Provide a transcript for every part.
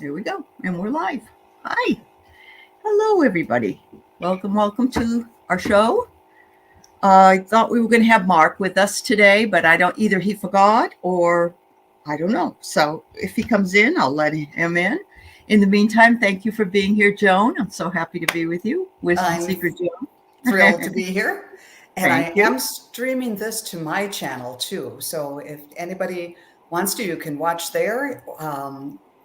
There we go. And we're live. Hi. Hello, everybody. Welcome to our show. I thought we were going to have Mark with us today, but either he forgot or I don't know. So if he comes in, I'll let him in. In the meantime, thank you for being here, Joan. I'm so happy to be with you. Wisdom I'm Seeker Joan. thrilled to be here. And I Thank you. am streaming this to my channel too. So if anybody wants to, you can watch there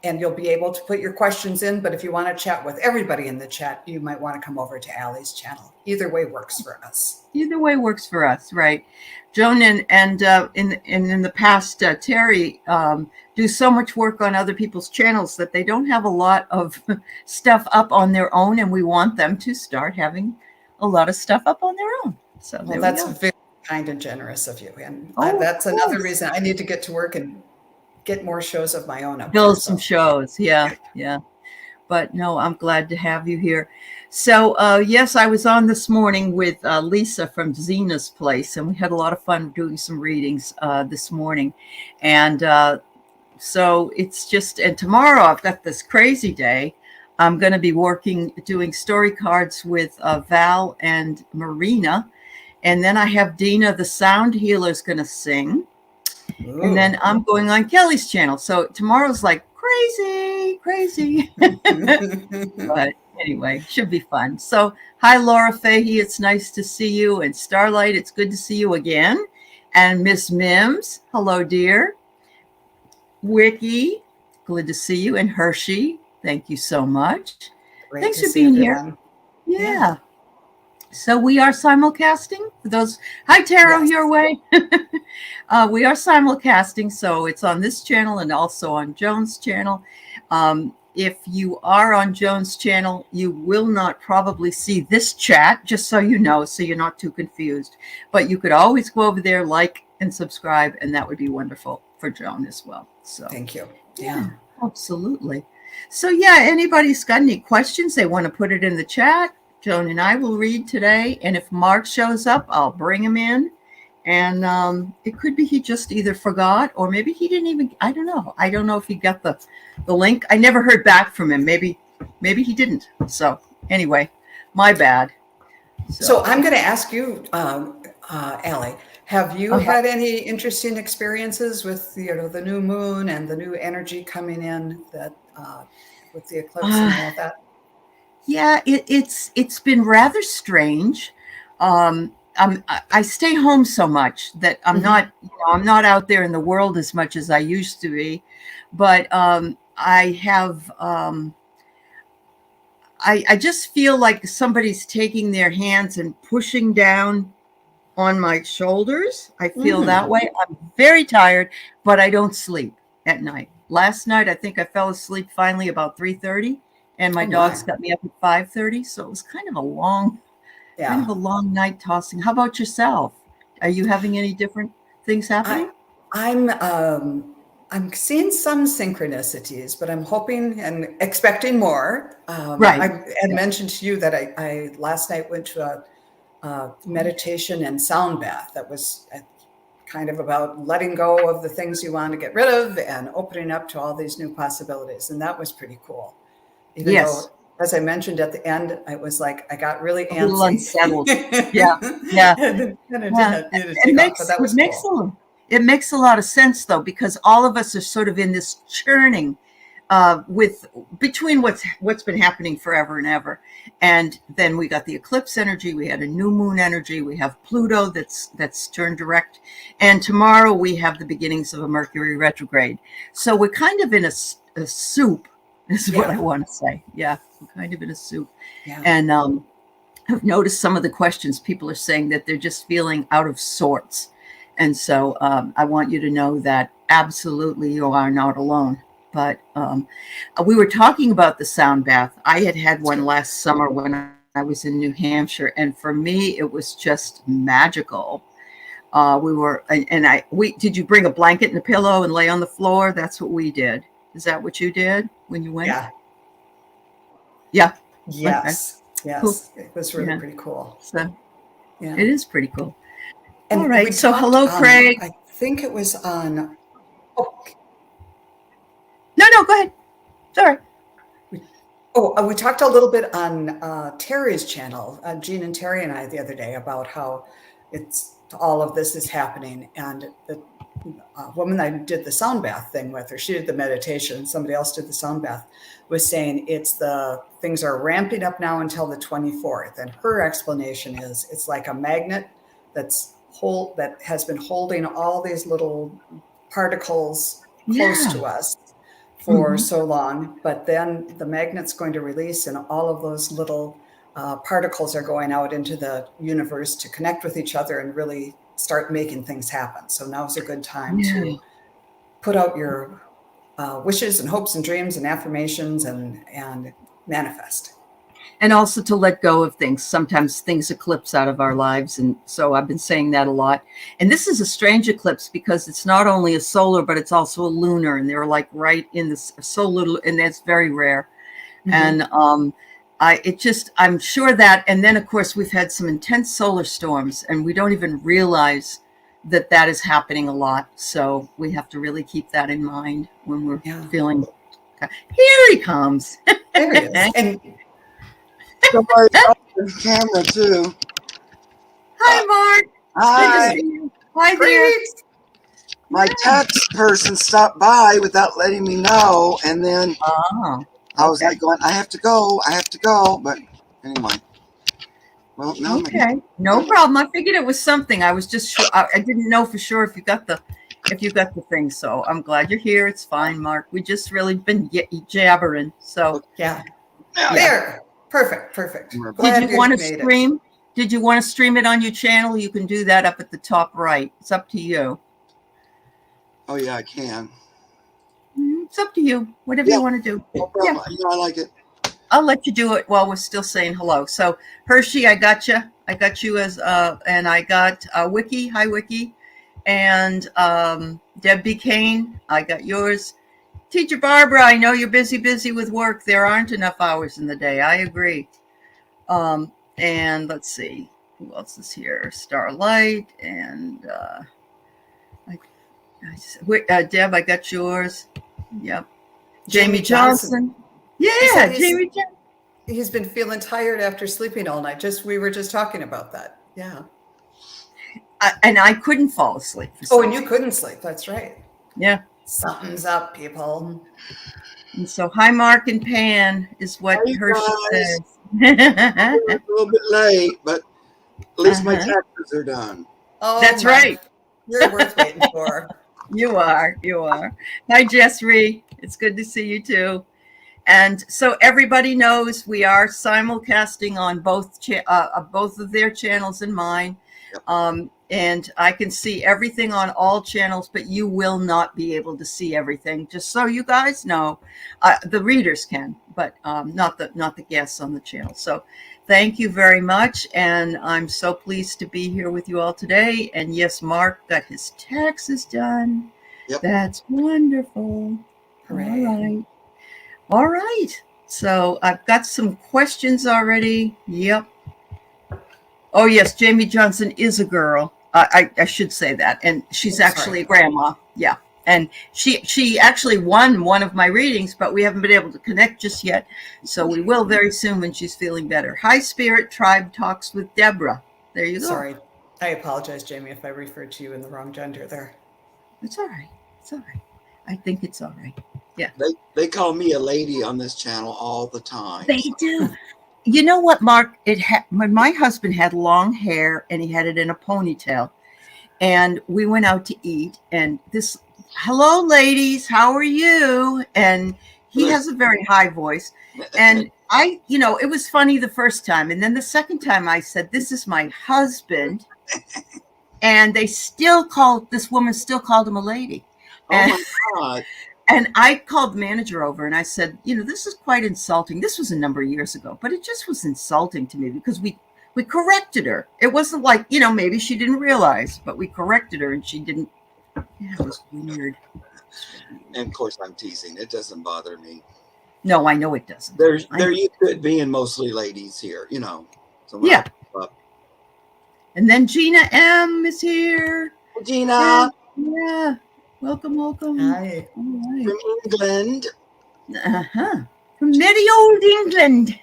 and you'll be able to put your questions in. But if you want to chat with everybody in the chat, you might want to come over to Allie's channel. Either way works for us. Either way works for us, right? Joan and in the past, Terry do so much work on other people's channels that they don't have a lot of stuff up on their own, and we want them to start having a lot of stuff up on their own. So well, that's very kind and generous of you, and that's another reason I need to get to work and get more shows of my own up. Build some shows, yeah. But no, I'm glad to have you here. So yes, I was on this morning with Lisa from Zena's Place, and we had a lot of fun doing some readings this morning. And so it's just, and tomorrow I've got this crazy day. I'm going to be doing story cards with Val and Marina. And then I have Dina, the sound healer, is going to sing. Ooh. And then I'm going on Kelly's channel. So tomorrow's like crazy. But anyway, should be fun. So hi, Laura Fahey. It's nice to see you. And Starlight, it's good to see you again. And Miss Mims, hello, dear. Wiki, good to see you. And Hershey, thank you so much. Thanks for being here. Yeah. So we are simulcasting for those. Hi, Taro, your way. We are simulcasting, so it's on this channel and also on Joan's channel. If you are on Joan's channel, you will not probably see this chat, just so you know, so you're not too confused. But you could always go over there, like and subscribe, and that would be wonderful for Joan as well. So thank you. Yeah, absolutely. So yeah, anybody's got any questions, they want to put it in the chat. Joan and I will read today, and if Mark shows up, I'll bring him in. And it could be he just either forgot, or maybe he didn't even. I don't know. I don't know if he got the link. I never heard back from him. Maybe he didn't. So anyway, my bad. So I'm going to ask you, Allie. Have you had any interesting experiences with the new moon and the new energy coming in that with the eclipse and all of that? Yeah, it's been rather strange. I stay home so much that I'm not, I'm not out there in the world as much as I used to be, but I have, I just feel like somebody's taking their hands and pushing down on my shoulders. I feel that way. I'm very tired, but I don't sleep at night. Last night, I think I fell asleep finally about 3:30. And my dogs got me up at 5:30, so it was kind of a long night tossing. How about yourself? Are you having any different things happening? I'm seeing some synchronicities, but I'm hoping and expecting more. Right. I had mentioned to you that I last night went to a meditation and sound bath that was kind of about letting go of the things you want to get rid of and opening up to all these new possibilities, and that was pretty cool. Even though, as I mentioned at the end, I was like, I got really antsy. A little unsettled. Yeah. It makes a lot of sense, though, because all of us are sort of in this churning between what's been happening forever and ever. And then we got the eclipse energy, we had a new moon energy, we have Pluto that's turned direct. And tomorrow we have the beginnings of a Mercury retrograde. So we're kind of in a soup. This is what I want to say. Yeah, I'm kind of in a soup. Yeah. And I've noticed some of the questions people are saying that they're just feeling out of sorts. And so I want you to know that absolutely you are not alone. But we were talking about the sound bath. I had one last summer when I was in New Hampshire. And for me, it was just magical. Did you bring a blanket and a pillow and lay on the floor? That's what we did. Is that what you did when you went? Yeah. Yes. Okay. Yes. Cool. It was really pretty cool. So it is pretty cool. And all right. So hello, Craig. I think it was on. No, go ahead. Sorry. Oh, we talked a little bit on Terry's channel, Jean and Terry and I the other day, about how all of this is happening. And the woman I did the sound bath thing with, or she did the meditation, somebody else did the sound bath, was saying things are ramping up now until the 24th. And her explanation is it's like a magnet that has been holding all these little particles close to us for so long, but then the magnet's going to release and all of those little particles are going out into the universe to connect with each other and really start making things happen. So now's a good time to put out your wishes and hopes and dreams and affirmations and manifest. And also to let go of things. Sometimes things eclipse out of our lives. And so I've been saying that a lot. And this is a strange eclipse because it's not only a solar, but it's also a lunar. And they're like right in this so little, and that's very rare. And I'm sure that, and then of course we've had some intense solar storms and we don't even realize that is happening a lot. So we have to really keep that in mind when we're feeling, here he comes. There he is. And somebody else on camera too. Hi, Mark. Hi. Good to see you. Hi there. My tax person stopped by without letting me know, and then I was like going, I have to go, but anyway. Well, no. Okay, no problem. I figured it was something. I was just sure. I didn't know for sure if you got the thing. So I'm glad you're here. It's fine, Mark. We just really been jabbering. So yeah. There. Perfect. Did you want to stream? Did you want to stream it on your channel? You can do that up at the top right. It's up to you. Oh yeah, I can. It's up to you. Whatever you want to do. No problem. Yeah. I like it. I'll let you do it while we're still saying hello. So Hershey, I got you. I got you as and I got Wiki. Hi, Wiki. And Deb B. Kane, I got yours. Teacher Barbara, I know you're busy with work. There aren't enough hours in the day. I agree. And let's see, who else is here? Starlight and Deb, I got yours. Yep. Jamie Johnson. Yeah, Jamie Johnson. He's been feeling tired after sleeping all night. We were just talking about that. Yeah. And I couldn't fall asleep. And you couldn't sleep. That's right. Yeah. Something's up, people. And so, hi, Mark and Pan is what Hershey says. A little bit late, but at least my taxes are done. Oh, that's right. You're worth waiting for. You are. Hi, Jessry. It's good to see you too. And so everybody knows we are simulcasting on both of their channels and mine. Yep. And I can see everything on all channels, but you will not be able to see everything. Just so you guys know, the readers can, but not the guests on the channel. So thank you very much. And I'm so pleased to be here with you all today. And yes, Mark got his taxes done. Yep. That's wonderful. Hooray. All right. So I've got some questions already. Yep. Oh, yes. Jamie Johnson is a girl. I should say that. And she's actually a grandma. Yeah. And she actually won one of my readings, but we haven't been able to connect just yet. So we will very soon when she's feeling better. Hi, Spirit Tribe Talks with Deborah. There you go. Sorry. I apologize, Jamie, if I referred to you in the wrong gender there. It's all right. I think it's all right. Yeah. They call me a lady on this channel all the time. They do. You know what, Mark? When my husband had long hair and he had it in a ponytail, and we went out to eat, and hello, ladies, how are you? And he has a very high voice. And it was funny the first time. And then the second time I said, this is my husband. And this woman still called him a lady. Oh my God. And I called the manager over and I said, this is quite insulting. This was a number of years ago, but it just was insulting to me because we corrected her. It wasn't like, maybe she didn't realize, but we corrected her and she didn't. Yeah, it was weird. And of course I'm teasing. It doesn't bother me. No, I know it doesn't. There used to being mostly ladies here, So yeah. And then Gina M is here. Gina. Yeah. Welcome. Hi. All right. From England. Uh-huh. Merry old England.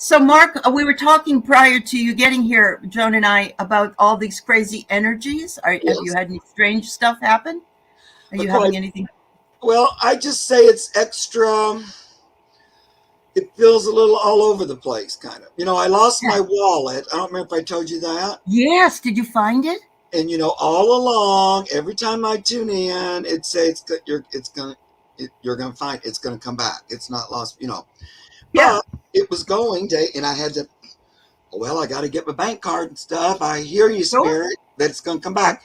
So, Mark, we were talking prior to you getting here, Joan and I, about all these crazy energies. Have you Yes. had any strange stuff happen? Are you Quite. having anything? Well, I just say it's extra. It feels a little all over the place, kind of. I lost my wallet. I don't remember if I told you that. Yes. Did you find it? And all along, every time I tune in, it says you're gonna find it's gonna come back. It's not lost. Yeah. But it was going day, and I had to. Well, I got to get my bank card and stuff. I hear you, Sure. Spirit, that it's gonna come back.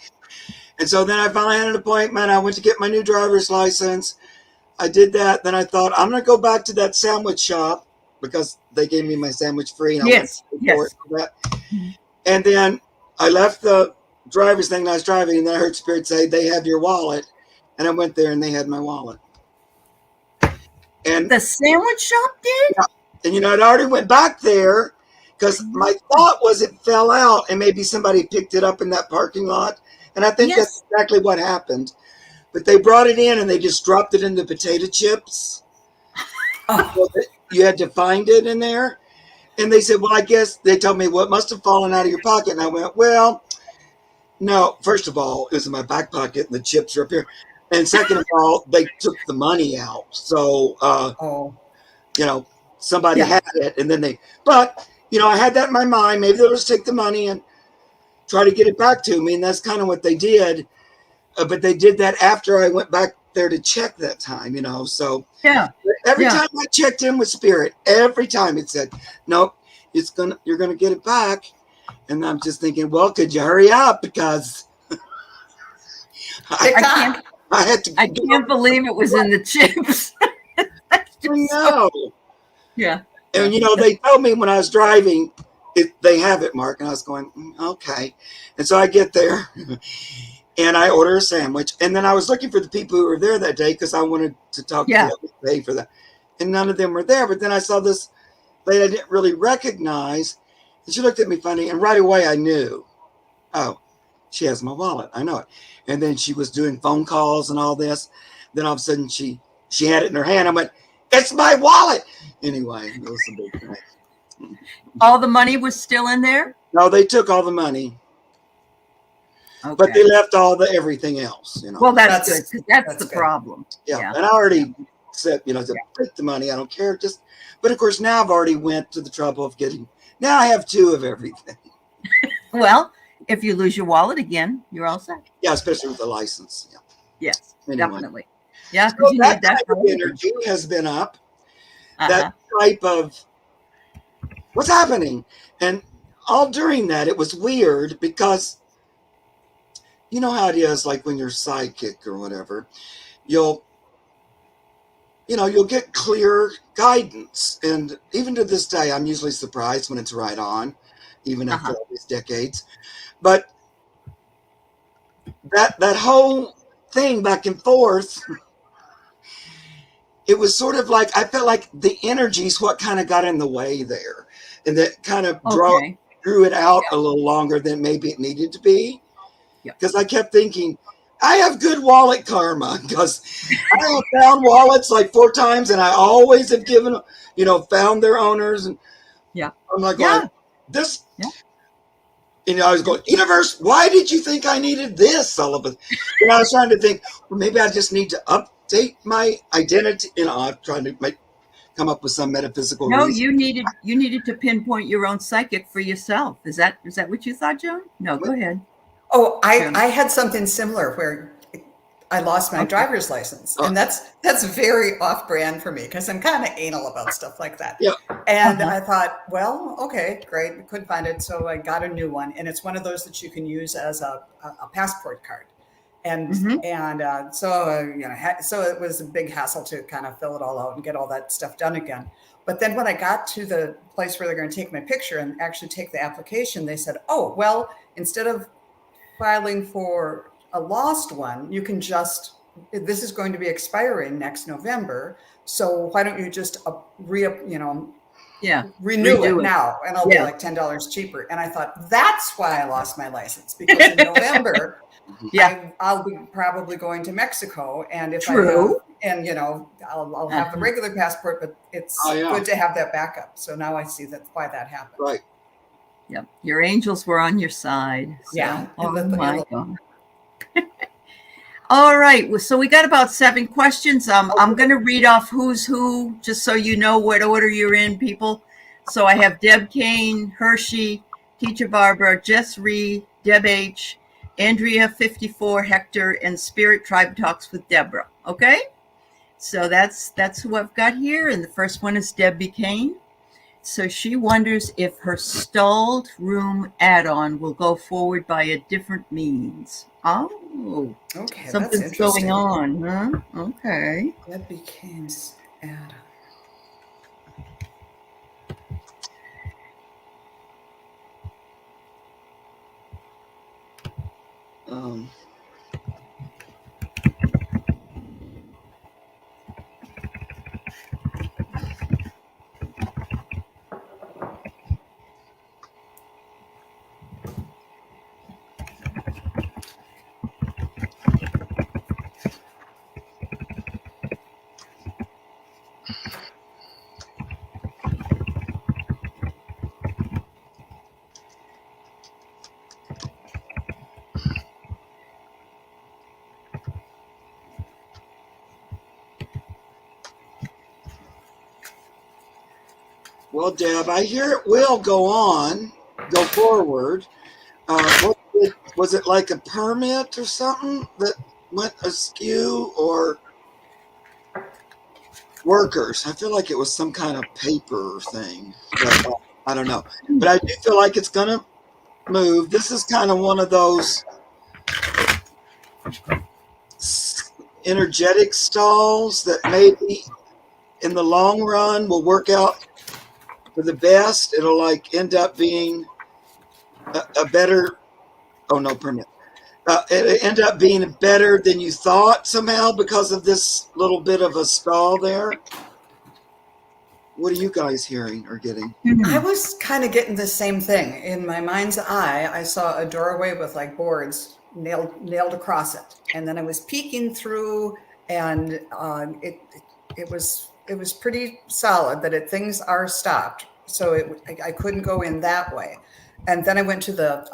And so then I finally had an appointment. I went to get my new driver's license. I did that. Then I thought I'm gonna go back to that sandwich shop because they gave me my sandwich free. And Yes. I went for that. And then I left the driver's thing and I was driving, and then I heard Spirit say, "They have your wallet." And I went there and they had my wallet. And the sandwich shop did? And I'd already went back there because my thought was it fell out and maybe somebody picked it up in that parking lot. And I think that's exactly what happened. But they brought it in and they just dropped it in the potato chips. So you had to find it in there. And they said, well, I guess they told me, well, it must have fallen out of your pocket. And I went, well, no, first of all, it was in my back pocket and the chips are up here. And second of all, they took the money out. So, somebody had it. And then but I had that in my mind. Maybe they'll just take the money and try to get it back to me. And that's kind of what they did. But they did that after I went back there to check that time, So every time I checked in with Spirit, every time it said, nope, you're gonna get it back. And I'm just thinking, well, could you hurry up? Because I can't believe it was in the chips. No. Yeah. And they told me when I was driving, they have it, Mark. And I was going, okay. And so I get there and I order a sandwich. And then I was looking for the people who were there that day because I wanted to talk to them, pay for that. And none of them were there. But then I saw this lady I didn't really recognize. And she looked at me funny. And right away I knew, oh, she has my wallet. I know it. And then she was doing phone calls and all this. Then all of a sudden she had it in her hand. I went, it's my wallet. Anyway, it was a big thing. All the money was still in there? No, they took all the money. Okay. But they left all the everything else. Well, that's good because that's the problem. Yeah. And I already said, take the money. I don't care. But of course, now I've already went to the trouble of getting. Now I have 2 of everything. Well, if you lose your wallet again, you're all set. Yeah, especially with the license. Yeah. Yes, anyway. Definitely. Yeah, so you that need that type of energy has been up. That type of what's happening, and all during that, it was weird because you know how it is. Like when you're psychic or whatever, you'll get clear guidance, and even to this day, I'm usually surprised when it's right on, even after all these decades. But that whole thing back and forth. It was sort of like I felt like the energy's what kind of got in the way there, and that kind of drew it out a little longer than maybe it needed to be. Because I kept thinking, I have good wallet karma because I have found wallets like 4 times, and I always have given, found their owners, and I'm like, this. I was going, universe, why did you think I needed this, Sullivan? And I was trying to think, well, maybe I just need to update my identity. I'm trying to come up with some metaphysical reason. You needed to pinpoint your own psychic for yourself. Is that what you thought, Joan? No, go ahead. Oh, I had something similar where I lost my driver's license, and that's very off-brand for me because I'm kind of anal about stuff like that. Yeah. And I thought, well, okay, great, we couldn't find it, so I got a new one, and it's one of those that you can use as a passport card, and so it was a big hassle to kind of fill it all out and get all that stuff done again. But then when I got to the place where they're going to take my picture and actually take the application, they said, oh, well, instead of filing for a lost one, you can this is going to be expiring next November. So why don't you just renew it now, and it'll be like $10 cheaper. And I thought that's why I lost my license, because in November, I'll be probably going to Mexico, and if and I'll have the regular passport, but it's good to have that backup. So now I see that's why that happened. Right. Yep. Your angels were on your side. So, yeah. Oh my God. All right. So we got about 7 questions. I'm going to read off who's who, just so you know what order you're in, people. So I have Deb Kane, Hershey, Teacher Barbara, Jess Reed, Deb H., Andrea 54, Hector, and Spirit Tribe Talks with Deborah. Okay? So that's who I've got here. And the first one is Debbie Kane. So she wonders if her stalled room add-on will go forward by a different means. Oh, okay, something's going on, huh? Okay. That became add-on. Well, Deb, I hear it will go forward. Was it like a permit or something that went askew, or workers? I feel like it was some kind of paper thing. But, I don't know. But I do feel like it's going to move. This is kind of one of those energetic stalls that maybe in the long run will work out for the best. It'll like end up being a better, permit. It end up being better than you thought somehow because of this little bit of a stall there. What are you guys hearing or getting? I was kind of getting the same thing. In my mind's eye, I saw a doorway with like boards nailed across it. And then I was peeking through, and it was pretty solid that things are stopped. So I couldn't go in that way. And then I went to the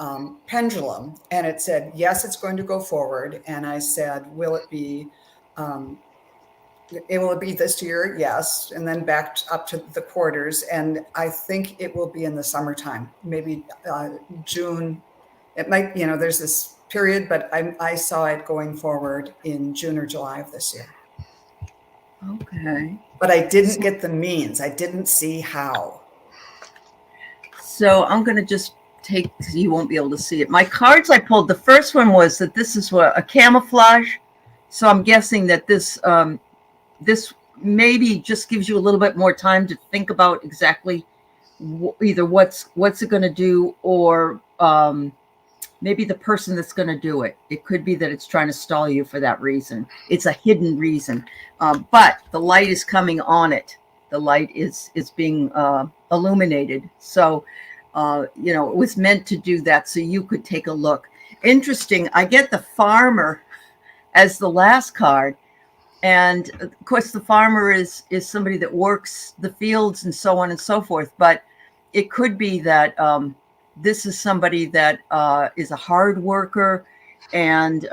pendulum, and it said, yes, it's going to go forward. And I said, will it be this year? Yes. And then back up to the quarters. And I think it will be in the summertime, maybe June. It might, there's this period, but I saw it going forward in June or July of this year. Okay. But I didn't get the means. I didn't see how. So I'm going to just take, because you won't be able to see it. My cards I pulled, the first one was that this is a camouflage. So I'm guessing that this maybe just gives you a little bit more time to think about exactly either what's it going to do, or maybe the person that's going to do it. It could be that it's trying to stall you for that reason. It's a hidden reason, but the light is coming on it. The light is being illuminated. So, it was meant to do that so you could take a look. Interesting. I get the farmer as the last card. And of course, the farmer is somebody that works the fields and so on and so forth. But it could be that this is somebody that is a hard worker and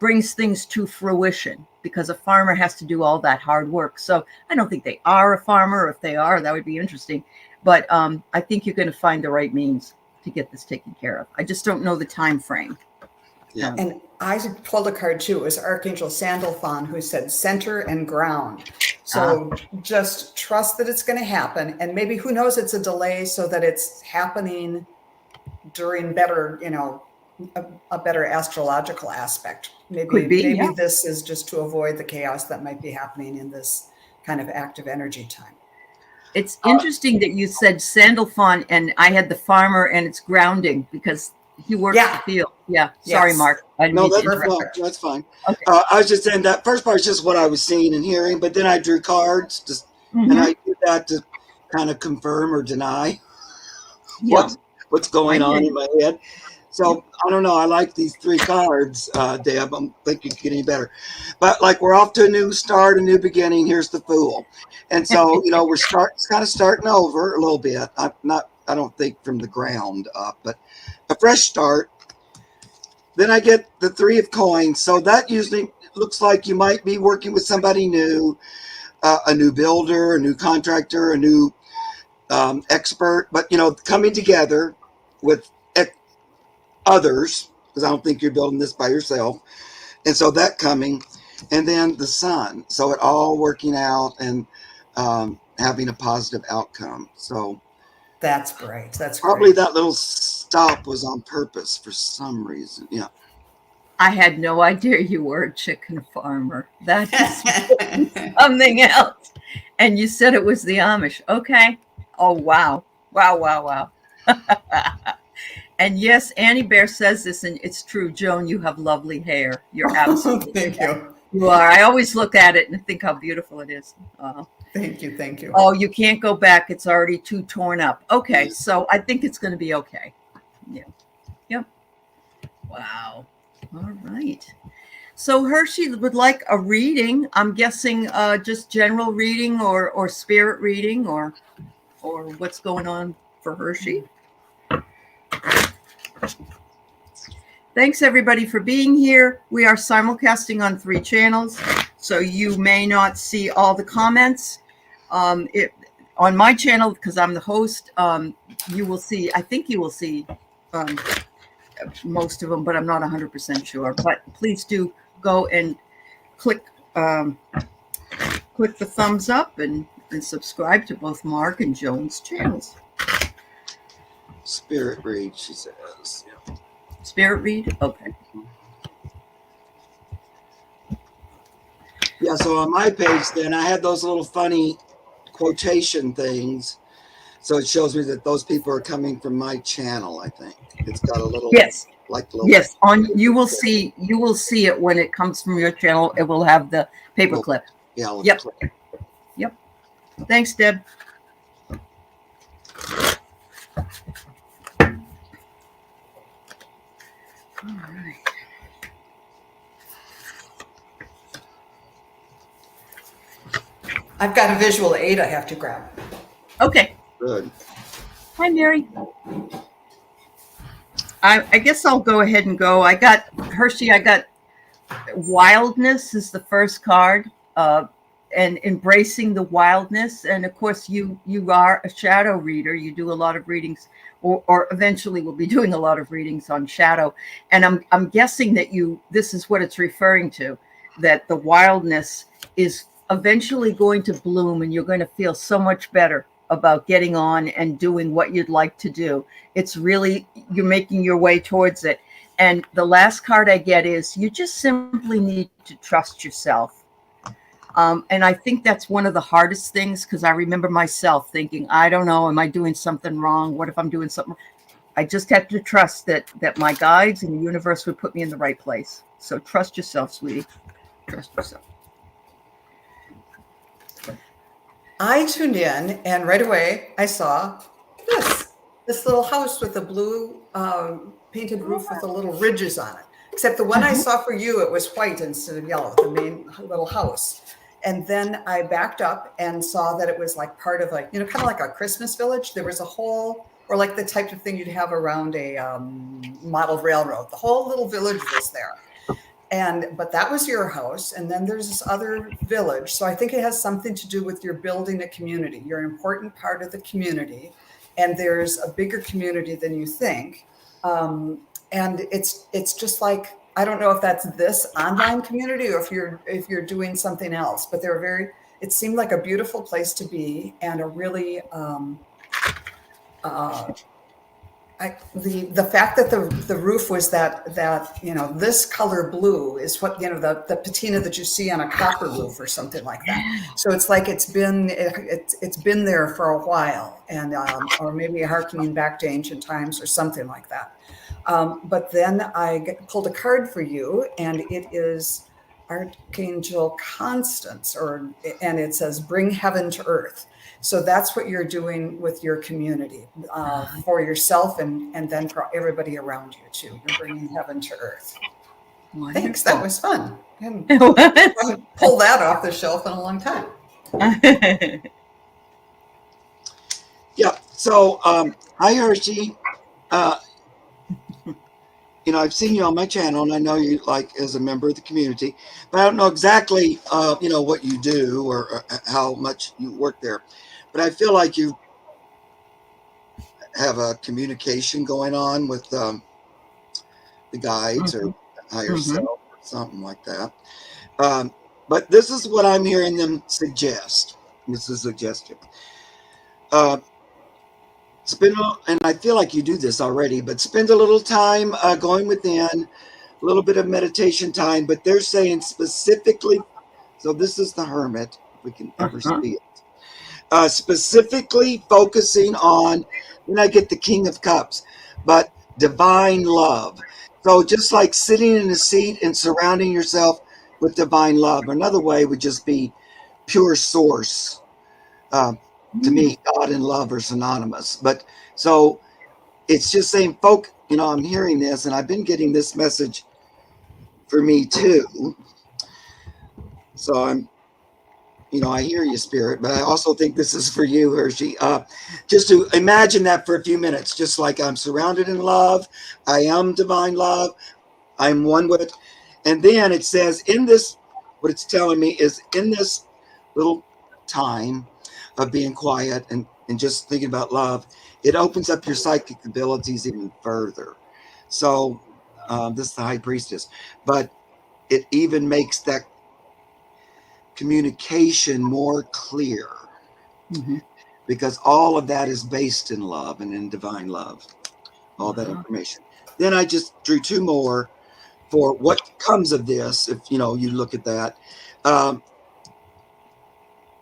brings things to fruition, because a farmer has to do all that hard work. So I don't think they are a farmer. If they are, that would be interesting. But I think you're going to find the right means to get this taken care of. I just don't know the time frame. Yeah. And I pulled a card too. It was Archangel Sandalphon, who said center and ground. So just trust that it's going to happen. And maybe, who knows, it's a delay so that it's happening during better, a better astrological aspect. Maybe this is just to avoid the chaos that might be happening in this kind of active energy time. It's interesting that you said Sandalphon, and I had the farmer, and it's grounding because he works the field. Yeah. Sorry, Yes. Mark. That's fine. Okay. I was just saying that first part is just what I was seeing and hearing, but then I drew cards, and I did that to kind of confirm or deny what's going on in my head. So I don't know. I like these 3 cards, Deb. I think you can get any better. But like we're off to a new start, a new beginning. Here's the Fool, and so we're kind of starting over a little bit. I don't think from the ground up, but a fresh start. Then I get the 3 of Coins. So that usually looks like you might be working with somebody new, a new builder, a new contractor, a new expert. But coming together with others, because I don't think you're building this by yourself. And so that coming, and then the Sun. So it all working out and having a positive outcome. So That's great. That's probably great. that little stop was on purpose for some reason. Yeah. I had no idea you were a chicken farmer. That is something else. And you said it was the Amish. Okay. Oh, wow. Wow, wow, wow. And yes, Annie Bear says this, and it's true. Joan, you have lovely hair. You're absolutely Thank you. You are. I always look at it and think how beautiful it is. Thank you. Thank you. Oh, you can't go back. It's already too torn up. Okay, so I think it's going to be okay. Yeah. Yep. Wow. All right. So Hershey would like a reading. I'm guessing just general reading or spirit reading or what's going on for Hershey. Thanks everybody for being here. We are simulcasting on 3 channels, so you may not see all the comments. On my channel, because I'm the host, you will see, I think you will see most of them, but I'm not 100% sure. But please do go and click the thumbs up and subscribe to both Mark and Joan's channels. Spirit read, she says. Yeah. Spirit read? Okay. Yeah, so on my page then I had those little funny quotation things. So it shows me that those people are coming from my channel, I think. It's got a little Yes, you will see it when it comes from your channel. It will have the paperclip. Yeah. Yep. Yep. Thanks, Deb. All right. I've got a visual aid I have to grab. Okay. Good. Hi, Mary. I guess I'll go ahead and go. I got Hershey. I got wildness is the first card, and embracing the wildness. And of course, you are a shadow reader. You do a lot of readings, or eventually will be doing a lot of readings on shadow. And I'm guessing that this is what it's referring to, that the wildness is eventually going to bloom, and you're going to feel so much better about getting on and doing what you'd like to do. It's really, you're making your way towards it. And the last card I get is you just simply need to trust yourself. And I think that's one of the hardest things, because I remember myself thinking, I don't know, am I doing something wrong? What if I'm doing something? I just have to trust that my guides and the universe would put me in the right place. So trust yourself, sweetie. Trust yourself. I tuned in, and right away I saw this little house with a blue painted roof with the little ridges on it. Except the one I saw for you, it was white instead of yellow, the main little house. And then I backed up and saw that it was like part of kind of like a Christmas village. There was a whole, or like the type of thing you'd have around a model railroad. The whole little village was there. But that was your house. And then there's this other village. So I think it has something to do with your building a community. You're an important part of the community. And there's a bigger community than you think. And it's just like, I don't know if that's this online community or if you're doing something else, but it seemed like a beautiful place to be, and a really, the fact that the roof was that this color blue is what the patina that you see on a copper roof or something like that. So it's like it's been there for a while, and or maybe harkening back to ancient times or something like that. But then I pulled a card for you, and it is Archangel Constance, and it says bring heaven to earth. So that's what you're doing with your community, for yourself and then for everybody around you too. You're bringing heaven to earth. Wonderful. Thanks, that was fun. I haven't It pulled that off the shelf in a long time. was. Yeah. So, hi, Hershey. I've seen you on my channel, and I know you as a member of the community, but I don't know exactly, what you do or how much you work there. But I feel like you have a communication going on with the guides or higher self or something like that. But this is what I'm hearing them suggest. This is a suggestion. And I feel like you do this already, but spend a little time going within, a little bit of meditation time. But they're saying specifically, so this is the Hermit, if we can ever see it. Specifically focusing on, then I get the King of Cups, but divine love. So just like sitting in a seat and surrounding yourself with divine love. Another way would just be pure source. To me, God and love are synonymous. But so it's just saying, I'm hearing this, and I've been getting this message for me too. So I hear you, Spirit, but I also think this is for you, Hershey. Just to imagine that for a few minutes, just like I'm surrounded in love. I am divine love. I'm one with it. And then it says what it's telling me is in this little time of being quiet and just thinking about love, it opens up your psychic abilities even further. So this is the High Priestess, but it even makes that communication more clear, because all of that is based in love and in divine love, all that information. Then I just drew two more for what comes of this. If you look at that,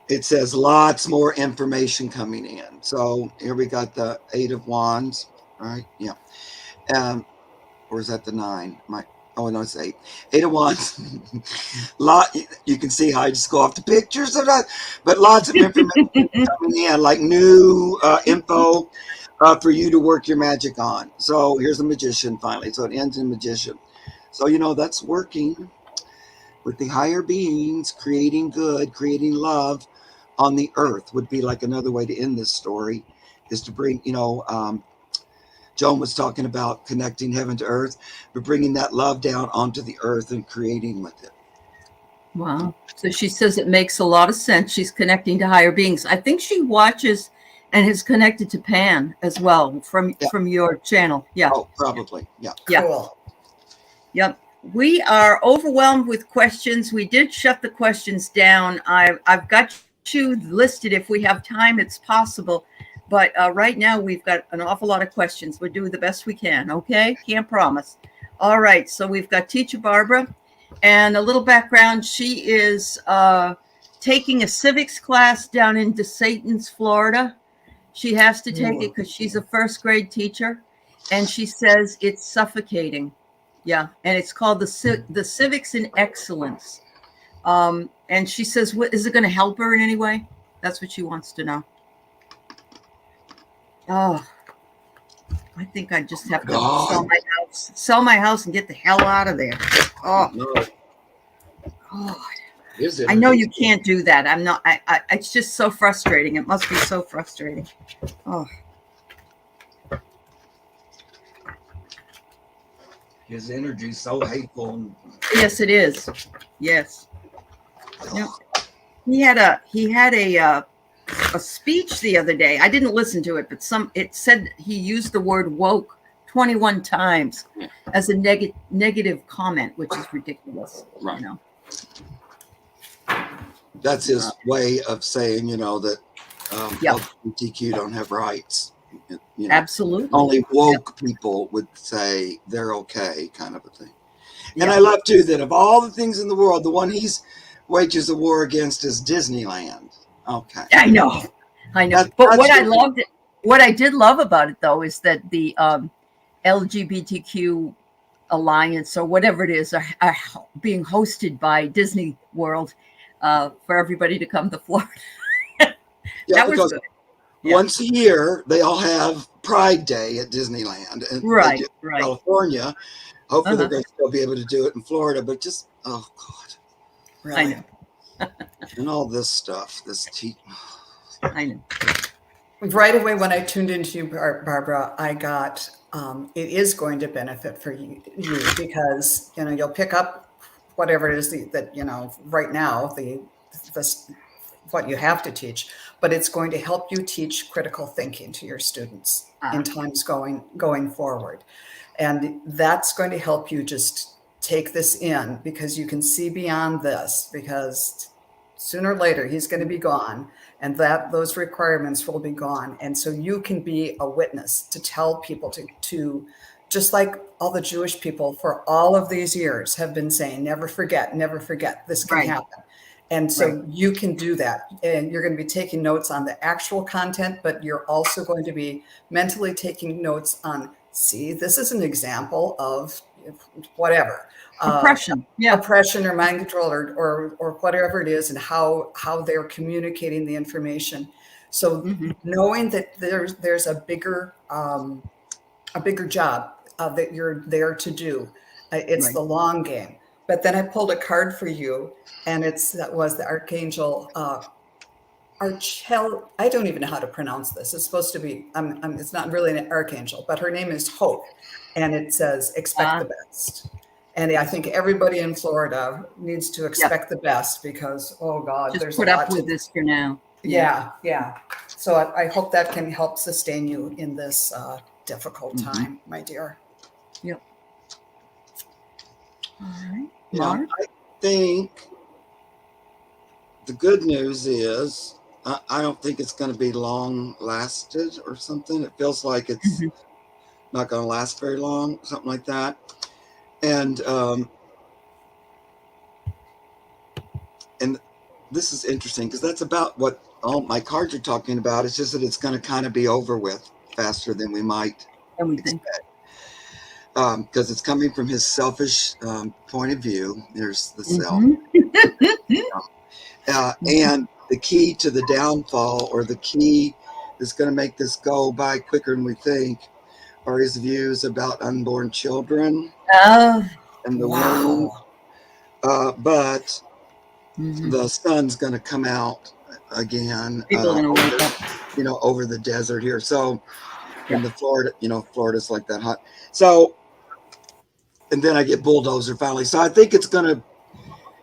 it says lots more information coming in. So here we got the 8 of Wands, right? Yeah. Or is that the 9? Oh no, it's 8. 8 of Wands. You can see how I just go off the pictures of that, but lots of information coming in, like new info for you to work your magic on. So here's the Magician finally. So it ends in Magician. So that's working with the higher beings, creating good, creating love on the earth would be like another way to end this story, is to bring, Joan was talking about connecting heaven to earth, but bringing that love down onto the earth and creating with it. Wow. So she says it makes a lot of sense. She's connecting to higher beings. I think she watches and is connected to Pan as well from your channel. Yeah. Oh, probably. Yeah. Cool. Yep. We are overwhelmed with questions. We did shut the questions down. I've got you listed. If we have time, it's possible. But right now, we've got an awful lot of questions. We're doing the best we can, okay? Can't promise. All right, so we've got Teacher Barbara. And a little background, she is taking a civics class down in Desaytons, Florida. She has to take it because she's a first grade teacher. And she says it's suffocating. Yeah, and it's called the Civics in Excellence. And she says, is it going to help her in any way? That's what she wants to know. Oh, I think I just have to sell my house and get the hell out of there. Oh, God. I know you can't do that. I'm not, it's just so frustrating. It must be so frustrating. Oh. His energy is so hateful. Yes, it is. Yes. Yep. He had a speech the other day. I didn't listen to it, but it said he used the word woke 21 times as a negative comment, which is ridiculous. Right. That's his way of saying, that LGBTQ don't have rights. Absolutely. Only woke people would say they're okay, kind of a thing. And I love too that of all the things in the world, the one he's wages a war against is Disneyland. Okay. I know. But what I did love about it though is that the LGBTQ Alliance or whatever it is are being hosted by Disney World for everybody to come to Florida. Yeah, That was because good. Yeah. once a year they all have Pride Day at Disneyland, and they Right, do it in right. California. Hopefully, they're Uh-huh. going to still be able to do it in Florida. But just oh god, Really. I know. and all this stuff, I know. Right away when I tuned into you, Barbara, I got it is going to benefit for you because you'll pick up whatever it is that right now the what you have to teach, but it's going to help you teach critical thinking to your students in times going forward, and that's going to help you just take this in because you can see beyond this because sooner or later he's going to be gone and that those requirements will be gone. And so you can be a witness to tell people to just like all the Jewish people for all of these years have been saying, never forget, this can Right. happen. And so you can do that. And you're going to be taking notes on the actual content, but you're also going to be mentally taking notes on, see, this is an example of whatever. Oppression. Oppression or mind control or whatever it is, and how they're communicating the information. So knowing that there's a bigger job that you're there to do, it's the long game. But then I pulled a card for you, and that was the Archangel Archel. I don't even know how to pronounce this. It's supposed to be. It's not really an archangel, but her name is Hope, and it says expect the best. And I think everybody in Florida needs to expect the best because, oh God, Just there's put a up lot with this for now. Yeah. So I hope that can help sustain you in this difficult time, my dear. Yep. All right. I think the good news is I don't think it's going to be long lasted or something. It feels like it's not going to last very long, something like that. And this is interesting because that's about what all my cards are talking about. It's just that it's going to kind of be over with faster than we might expect. Because it's coming from his selfish point of view. There's the self. And the key to the downfall, or the key that's going to make this go by quicker than we think, are his views about unborn children and the womb. But the sun's going to come out again. People are going to wake up. Over the desert here. So in the Florida, Florida's like that hot. So, and then I get bulldozer finally. So I think it's going to,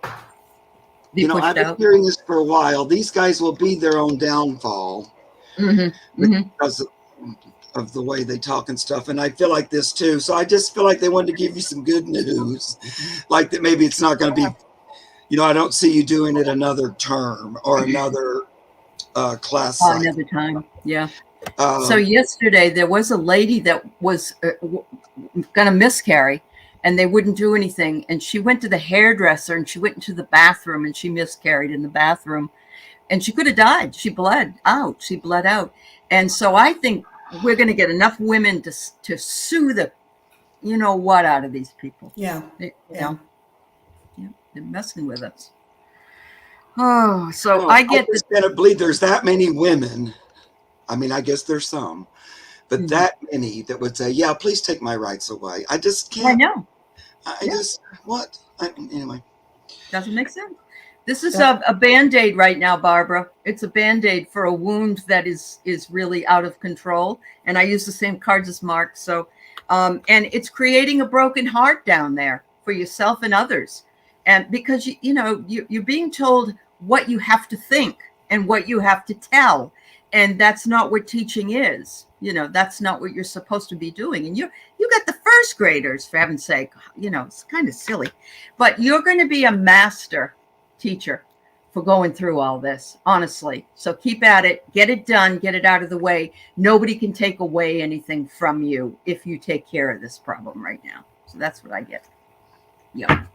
I've been hearing this for a while. These guys will be their own downfall because of the way they talk and stuff. And I feel like this too. So I just feel like they wanted to give you some good news, like that maybe it's not going to be, I don't see you doing it another term or another class. Another time. Yeah. So yesterday there was a lady that was going to miscarry, and they wouldn't do anything. And she went to the hairdresser, and she went into the bathroom, and she miscarried in the bathroom, and she could have died. She bled out. And so I think we're going to get enough women to sue the, out of these people. Yeah. They're messing with us. Oh, so I get this. I can't believe there's that many women. I mean, I guess there's some, but that many that would say, yeah, please take my rights away. I just can't. I know. Anyway. Doesn't make sense. This is a Band-Aid right now, Barbara. It's a Band-Aid for a wound that is really out of control. And I use the same cards as Mark. So, and it's creating a broken heart down there for yourself and others. And because, you're being told what you have to think and what you have to tell. And that's not what teaching is. That's not what you're supposed to be doing. And you got the first graders, for heaven's sake. It's kind of silly. But you're going to be a master teacher for going through all this, honestly. So keep at it. Get it done. Get it out of the way. Nobody can take away anything from you if you take care of this problem right now. So that's what I get. Yeah.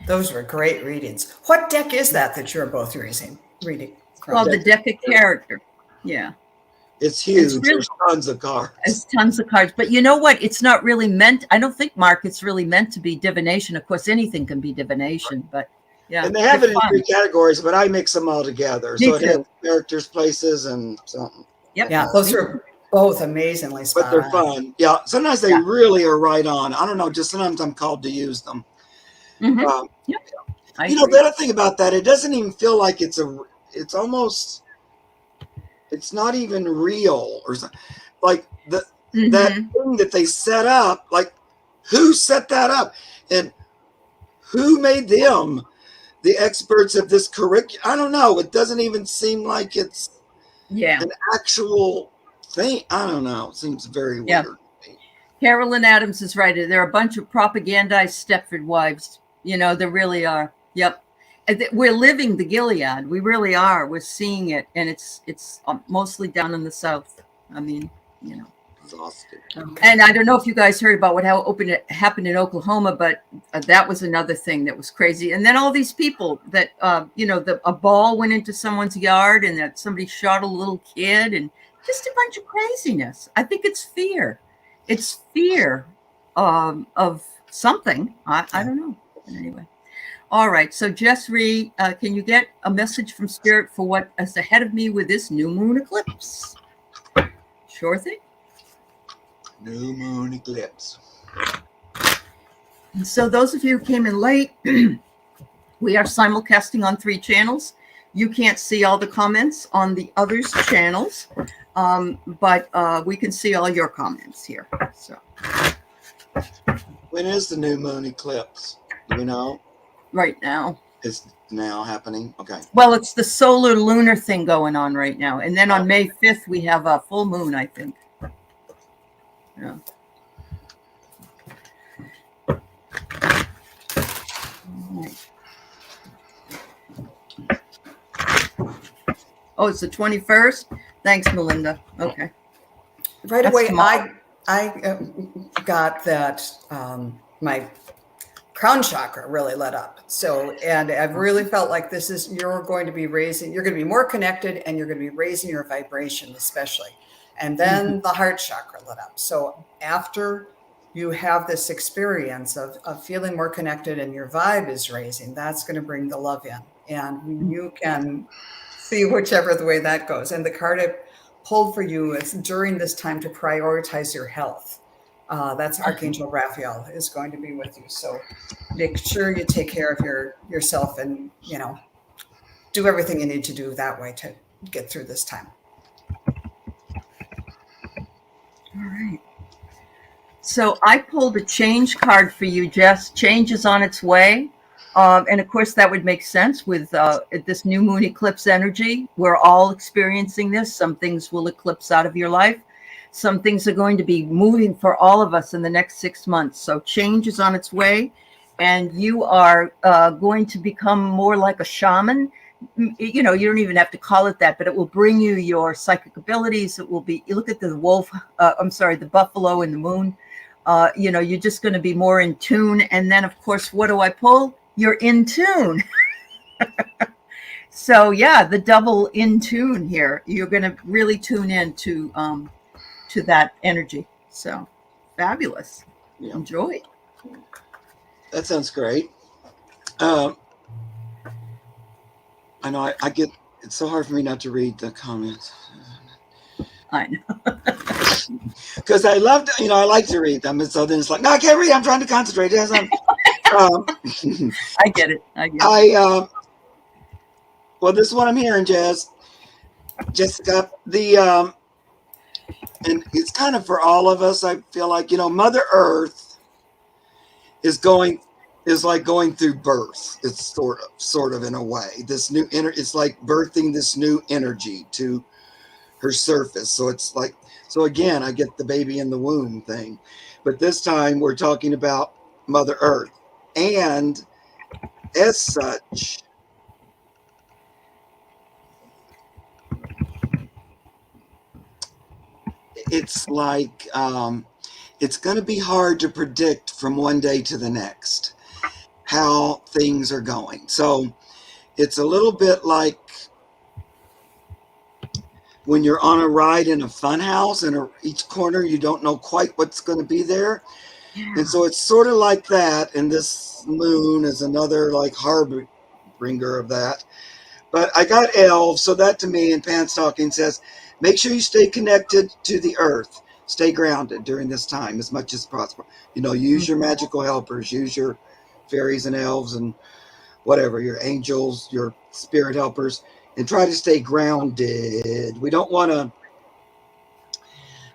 Those were great readings. What deck is that you're both reading? Well, the deck of character. Yeah. It's huge. really- There's tons of cards. There's tons of cards, but you know what? It's not really meant. I don't think, Mark, it's really meant to be divination. Of course, anything can be divination, but yeah. And they have they're it in fun. 3 categories, but I mix them all together. Me So it has too. characters, places, and something. Yep. Yeah, those are both amazingly But spot they're on. fun. Yeah. Sometimes they Yeah. really are right on. I don't know. Just sometimes I'm called to use them. Mhm. Um, I you know, agree. the other thing about that, it doesn't even feel like it's not even real or something. Like that Mhm. thing that they set up, like who set that up and who made them the experts of this curriculum? I don't know. It doesn't even seem like it's Yeah. an actual thing. I don't know. It seems very Yeah. weird. Carolyn Adams is right. There are a bunch of propagandized Stepford wives. You know, there really are. Yep. We're living the Gilead. We really are. We're seeing it. And it's mostly down in the South. I mean, you know. Exhausted. And I don't know if you guys heard about what happened in Oklahoma, but that was another thing that was crazy. And then all these people that, a ball went into someone's yard and that somebody shot a little kid and just a bunch of craziness. I think it's fear. It's fear of something. I don't know. But anyway. All right. So Jess Ree, can you get a message from Spirit for what is ahead of me with this new moon eclipse? Sure thing. New moon eclipse. And so those of you who came in late, we are simulcasting on 3 channels. You can't see all the comments on the others' channels, but we can see all your comments here. So When is the new moon eclipse? Do we know? right now. It's now happening. Okay. Well, it's the solar lunar thing going on right now. And then on May 5th, we have a full moon, I think. Yeah. Oh, it's the 21st. Thanks, Melinda. Okay. Right That's away, tomorrow. I got that my crown chakra really lit up. So, and I've really felt like you're going to be more connected and you're going to be raising your vibration, especially. And then the heart chakra lit up. So after you have this experience of feeling more connected and your vibe is raising, that's going to bring the love in. And you can see whichever the way that goes. And the card I pulled for you is during this time to prioritize your health. That's Archangel Raphael is going to be with you. So make sure you take care of yourself and, do everything you need to do that way to get through this time. All right. So I pulled a change card for you, Jess. Change is on its way. And of course, that would make sense with this new moon eclipse energy. We're all experiencing this. Some things will eclipse out of your life. Some things are going to be moving for all of us in the next 6 months. So change is on its way. And you are going to become more like a shaman. You don't even have to call it that, but it will bring you your psychic abilities. It will be, you look at the the buffalo and the moon. You're just going to be more in tune. And then, of course, what do I pull? You're in tune. So, yeah, the double in tune here. You're going to really tune in to that energy. So, fabulous. Yeah. Enjoy. That sounds great. I know I get, it's so hard for me not to read the comments. I know. Because I like to read them. And so then it's like, no, I can't read. I'm trying to concentrate. I get it. Well, this is what I'm hearing, Jessica, and it's kind of for all of us. I feel like, Mother Earth is like going through birth. It's sort of in a way, it's like birthing this new energy to her surface. So it's like, again, I get the baby in the womb thing, but this time we're talking about Mother Earth. And as such, it's like, it's going to be hard to predict from one day to the next how things are going. So it's a little bit like when you're on a ride in a fun house and each corner you don't know quite what's going to be there. Yeah. And so it's sort of like that. And this moon is another like harbinger of that. But I got elves, so that to me in Pants Talking says, make sure you stay connected to the earth. Stay grounded during this time as much as possible. You know, use your magical helpers, use your fairies and elves and whatever, your angels, your spirit helpers, and try to stay grounded. We don't want to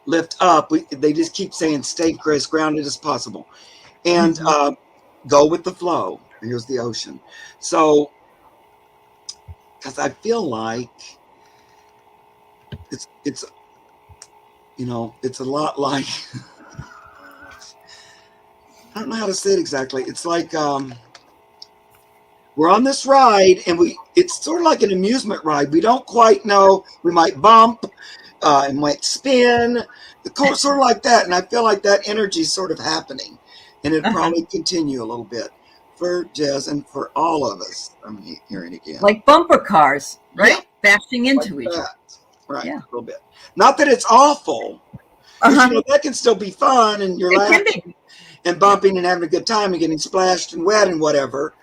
lift up. They just keep saying stay as grounded as possible. And go with the flow. Here's the ocean. So, because I feel like it's you know, it's a lot like I don't know how to say it exactly. It's like we're on this ride and it's sort of like an amusement ride. We don't quite know. We might bump, it might spin, sort of like that. And I feel like that energy is sort of happening, and it'd probably continue a little bit for Jez and for all of us. I'm hearing again. Like bumper cars, right? Yeah. Bashing into Like each other. that. Right, Yeah. a little bit. Not that it's awful. 'Cause, you know, that can still be fun, and you're It can laughing be. and bumping and having a good time and getting splashed and wet and whatever.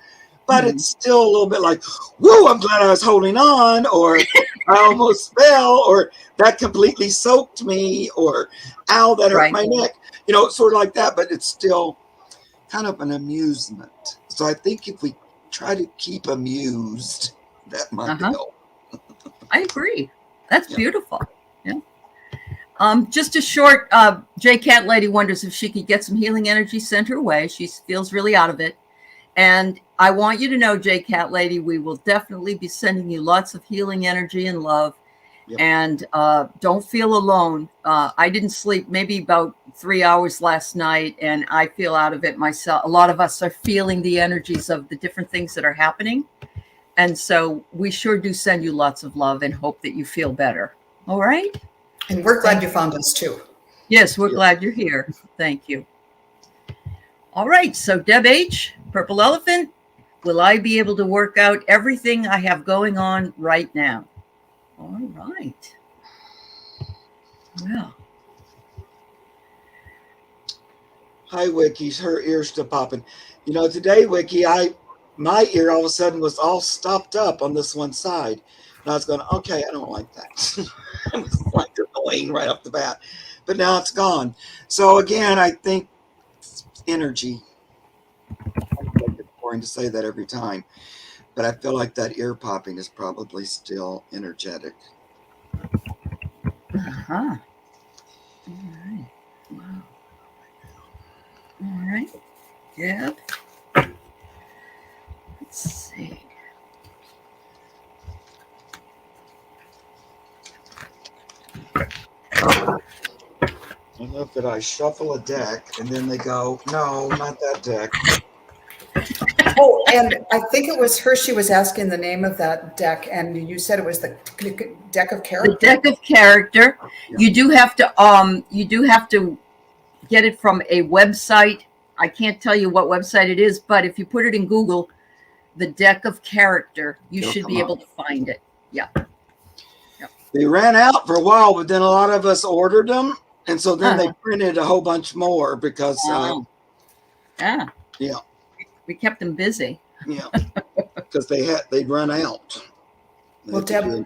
But it's still a little bit like, whoa, I'm glad I was holding on, or I almost fell, or that completely soaked me, or ow, that hurt my neck. You know, sort of like that, but it's still kind of an amusement. So I think if we try to keep amused, that might help. I agree. That's beautiful. Yeah. Just a short, J Cat Lady wonders if she could get some healing energy sent her way. She feels really out of it. And I want you to know, J Cat Lady, we will definitely be sending you lots of healing energy and love. Yep. And don't feel alone. I didn't sleep maybe about 3 hours last night, and I feel out of it myself. A lot of us are feeling the energies of the different things that are happening. And so we sure do send you lots of love and hope that you feel better. All right? And we're glad you found us too. Yes, we're glad you're here. Thank you. All right. So Deb H., Purple Elephant, will I be able to work out everything I have going on right now? All right. Well. Hi, Wiki. Her ear's still popping. You know, today, Wiki, my ear all of a sudden was all stopped up on this one side. And I was going, okay, I don't like that. It was like annoying right off the bat. But now it's gone. So again, I think energy. It's boring to say that every time. But I feel like that ear popping is probably still energetic. Uh-huh. All right. Wow. All right. Deb. Let's see. Enough that I shuffle a deck and then they go, no, not that deck. Oh, and I think it was her. She was asking the name of that deck, and you said it was the deck of character. The deck of character. Yeah. You do have to get it from a website. I can't tell you what website it is, but if you put it in Google, the deck of character, it'll should be able to find it. Yeah. Yep. They ran out for a while, but then a lot of us ordered them. And so then they printed a whole bunch more because, yeah, we kept them busy. Yeah, because they'd run out. Well, Deb,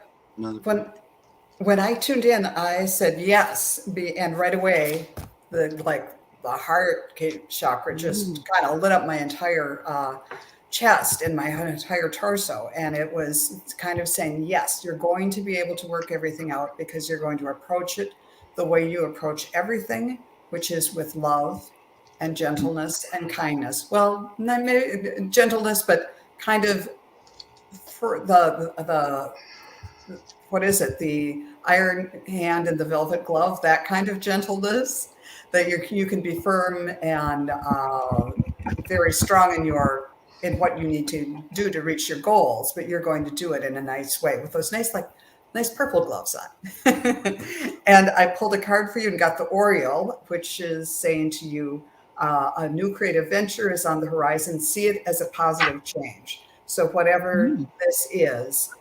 when I tuned in, I said yes, and right away, the heart chakra just kind of lit up my entire chest and my entire torso, and it was kind of saying, yes, you're going to be able to work everything out because you're going to approach it the way you approach everything, which is with love and gentleness and kindness. Well, not maybe gentleness, but kind of for the what is it? The iron hand and the velvet glove, that kind of gentleness, that you can be firm and very strong in what you need to do to reach your goals, but you're going to do it in a nice way with those nice purple gloves on. And I pulled a card for you and got the Oriole, which is saying to you, a new creative venture is on the horizon. See it as a positive change. So whatever this is,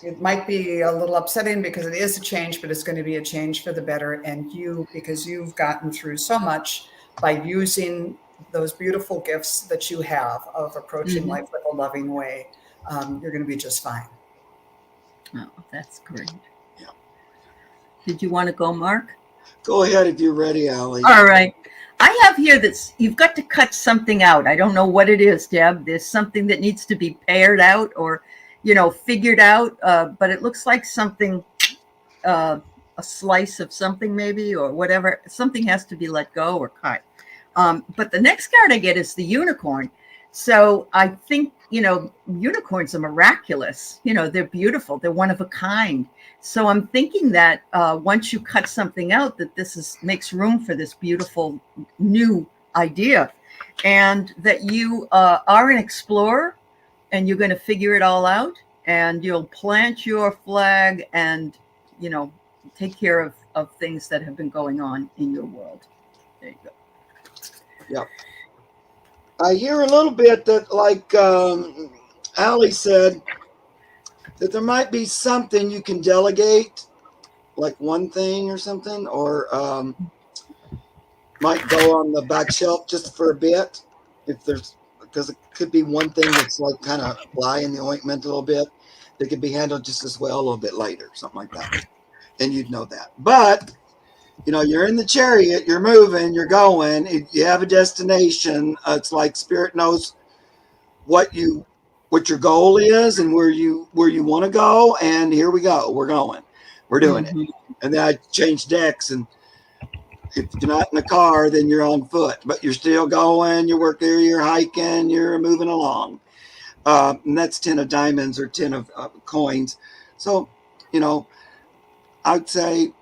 it might be a little upsetting because it is a change, but it's going to be a change for the better. And because you've gotten through so much by using those beautiful gifts that you have of approaching life with a loving way, you're going to be just fine. Oh, that's great. Yeah. Did you want to go, Mark? Go ahead if you're ready, Allie. All right. I have here that you've got to cut something out. I don't know what it is, Deb. There's something that needs to be pared out or, figured out. But it looks like something, a slice of something maybe, or whatever. Something has to be let go or cut. But the next card I get is the unicorn. So I think, unicorns are miraculous. They're beautiful. They're one of a kind. So I'm thinking that once you cut something out, that this makes room for this beautiful new idea, and that you are an explorer, and you're going to figure it all out, and you'll plant your flag, and take care of things that have been going on in your world. There you go. Yep. I hear a little bit that, like Allie said, that there might be something you can delegate, like one thing or something, or might go on the back shelf just for a bit, because it could be one thing that's like kind of fly in the ointment a little bit that could be handled just as well a little bit later, something like that. And you'd know that. But you're in the chariot, you're moving, you're going, you have a destination. It's like Spirit knows what your goal is and where you want to go. And here we go. We're going. We're doing it. And then I change decks. And if you're not in a car, then you're on foot. But you're still going. You work there. You're hiking. You're moving along. And that's 10 of diamonds or 10 of coins. So, I'd say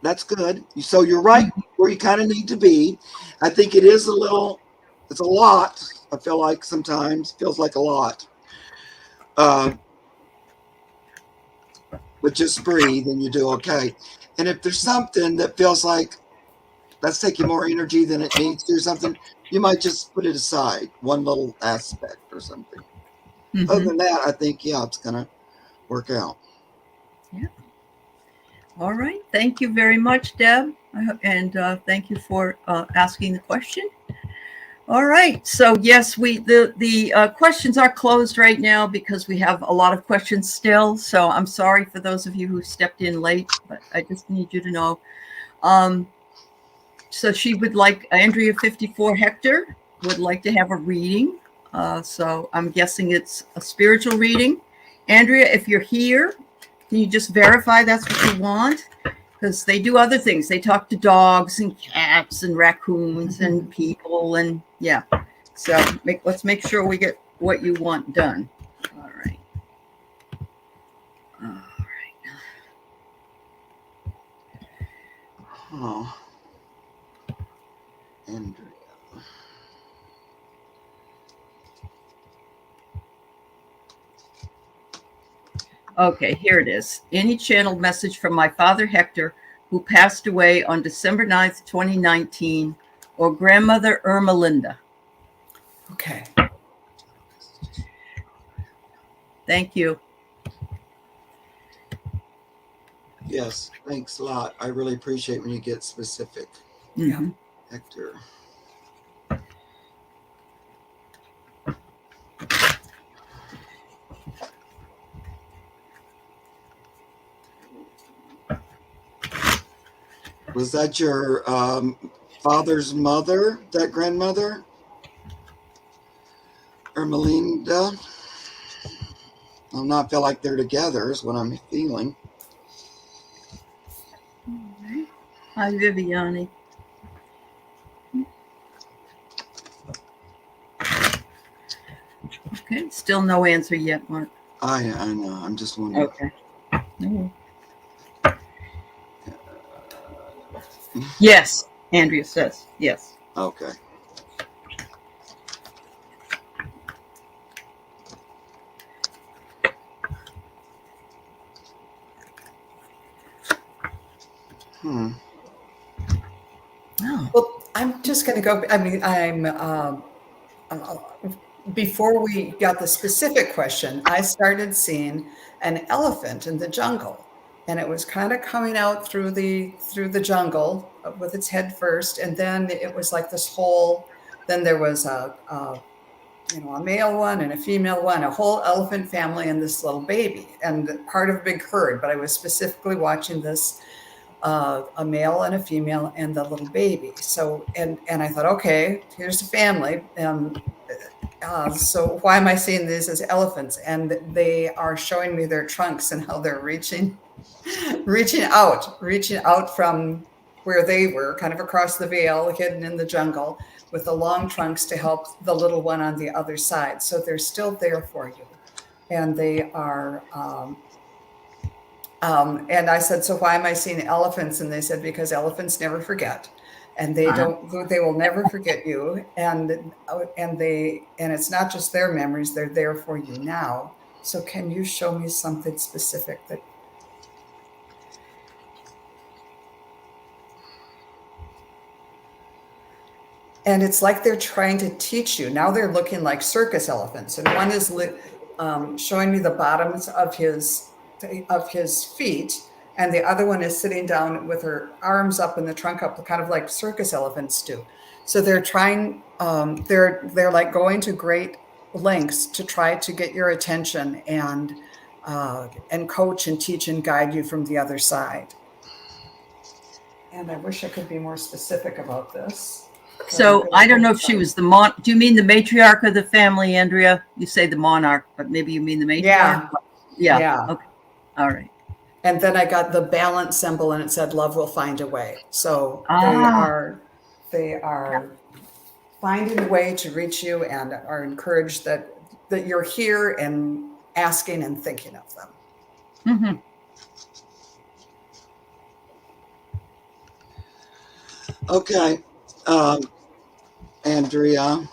that's good. So you're right where you kind of need to be. I think it is it's a lot. I feel like sometimes feels like a lot. But just breathe and you do okay. And if there's something that feels like that's taking more energy than it needs to or something, you might just put it aside, one little aspect or something. Other than that, I think, it's going to work out. Yeah. All right. Thank you very much, Deb. And thank you for asking the question. All right. So yes, the questions are closed right now because we have a lot of questions still. So I'm sorry for those of you who stepped in late, but I just need you to know. So she would like, Andrea 54 Hector would like to have a reading. So I'm guessing it's a spiritual reading. Andrea, if you're here, can you just verify that's what you want? Because they do other things. They talk to dogs and cats and raccoons and people and yeah. So let's make sure we get what you want done. All right. All right. Oh, Andrea. Okay, here it is. Any channeled message from my father, Hector, who passed away on December 9th, 2019, or grandmother Ermelinda. Okay. Thank you. Yes, thanks a lot. I really appreciate when you get specific. Yeah. Hector. Was that your father's mother, that grandmother? Ermelinda? I'll not feel like they're together is what I'm feeling. Hi, Viviani. Okay, still no answer yet, Mark. I know. I'm just wondering. Okay. No. Yes, Andrea says yes. Okay. Oh. Well, I'm just going to go. I mean, I'm before we got the specific question, I started seeing an elephant in the jungle, and it was kind of coming out through the jungle with its head first, and then it was like this whole. Then there was a male one and a female one, a whole elephant family, and this little baby, and part of a big herd. But I was specifically watching this. A male and a female and the little baby. So, and I thought, okay, here's the family. So why am I seeing these as elephants? And they are showing me their trunks and how they're reaching out from where they were, kind of across the veil, hidden in the jungle, with the long trunks to help the little one on the other side. So they're still there for you, and they are. And I said, so why am I seeing elephants? And they said, because elephants never forget, and they will never forget you. And it's not just their memories, they're there for you now. So can you show me something specific that? And it's like they're trying to teach you. Now they're looking like circus elephants. And one is showing me the bottoms of his feet, and the other one is sitting down with her arms up and the trunk up, kind of like circus elephants do. So they're trying, they're like going to great lengths to try to get your attention and coach and teach and guide you from the other side. And I wish I could be more specific about this. So I don't know if she was do you mean the matriarch of the family, Andrea? You say the monarch, but maybe you mean the matriarch? Yeah. Okay. All right. And then I got the balance symbol, and it said, love will find a way. So they are finding a way to reach you, and are encouraged that you're here and asking and thinking of them. Mm-hmm. Okay. Andrea.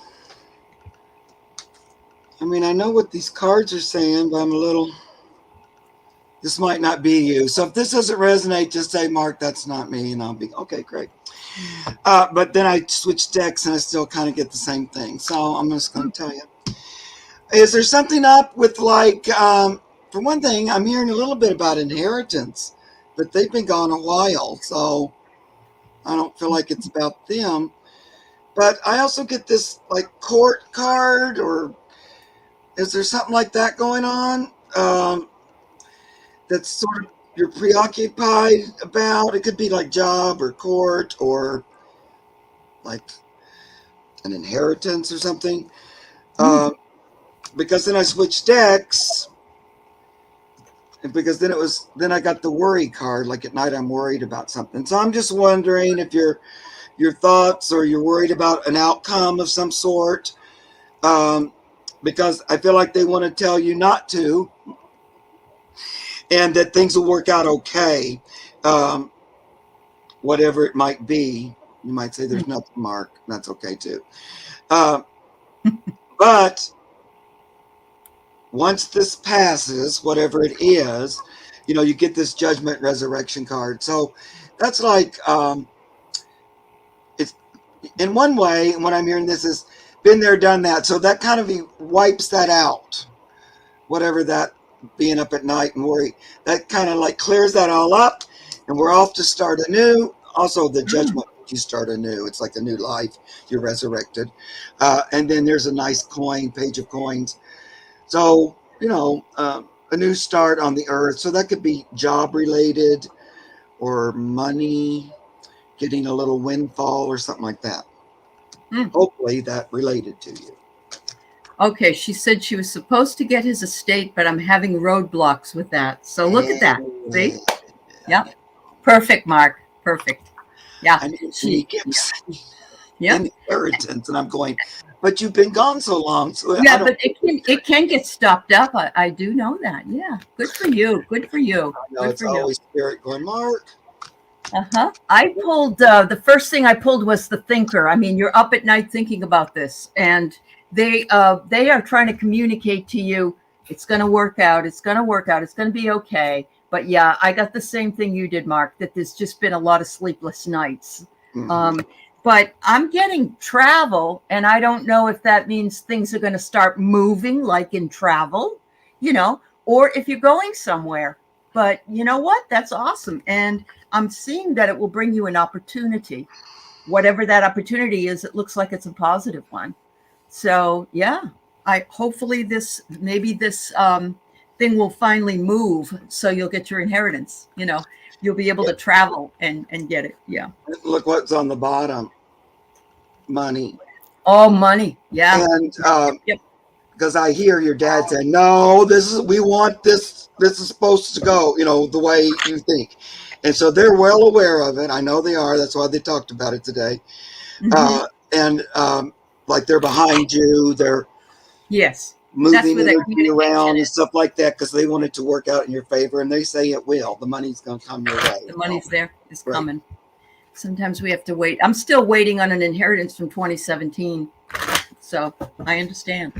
I mean, I know what these cards are saying, but this might not be you. So if this doesn't resonate, just say, Mark, that's not me. And I'll be, okay, great. But then I switch decks and I still kind of get the same thing. So I'm just going to tell you. Is there something up with for one thing, I'm hearing a little bit about inheritance, but they've been gone a while. So I don't feel like it's about them. But I also get this like court card, or is there something like that going on? That's sort of you're preoccupied about. It could be like job or court or like an inheritance or something. Because then I switched decks, and because then I got the worry card. Like at night, I'm worried about something. So I'm just wondering if your thoughts, or you're worried about an outcome of some sort. Because I feel like they want to tell you not to, and that things will work out okay, whatever it might be. You might say there's nothing, Mark. That's okay too. But once this passes, whatever it is, you get this judgment resurrection card. So that's like, it's in one way, and what I'm hearing this is been there, done that. So that kind of wipes that out, whatever that being up at night and worry, that kind of like clears that all up, and we're off to start anew. Also the judgment, you start anew. It's like a new life. You're resurrected. And then there's a nice page of coins. So, a new start on the earth. So that could be job related, or money, getting a little windfall or something like that. Hopefully that related to you. Okay, she said she was supposed to get his estate, but I'm having roadblocks with that. So look at that. See? Yep. Perfect, Mark. Perfect. Yeah. I need she gives yeah inheritance, and I'm going, but you've been gone so long. So yeah, but it can get stopped up. I do know that. Yeah. Good for you. Good for you. It's always spirit going, Mark. I pulled the first thing I pulled was the thinker. I mean, you're up at night thinking about this, and they are trying to communicate to you. It's going to work out. It's going to work out. It's going to be okay. But yeah, I got the same thing you did, Mark, that there's just been a lot of sleepless nights. but I'm getting travel, and I don't know if that means things are going to start moving, like in travel, or if you're going somewhere. But you know what? That's awesome. And I'm seeing that it will bring you an opportunity. Whatever that opportunity is, it looks like it's a positive one. So yeah, hopefully this thing will finally move, so you'll get your inheritance. You'll be able to travel and get it. Yeah. Look what's on the bottom. Money. Oh, money. Yeah. And Yep. because I hear your dad saying, "No, we want this. This is supposed to go, the way you think." And so they're well aware of it. I know they are. That's why they talked about it today. Mhm. And like they're behind you. They're Yes. moving where that energy around communication and is. stuff like that because they want it to work out in your favor. And they say it will. The money's going to come your way. The money's there. It's Right. coming. Sometimes we have to wait. I'm still waiting on an inheritance from 2017. So I understand.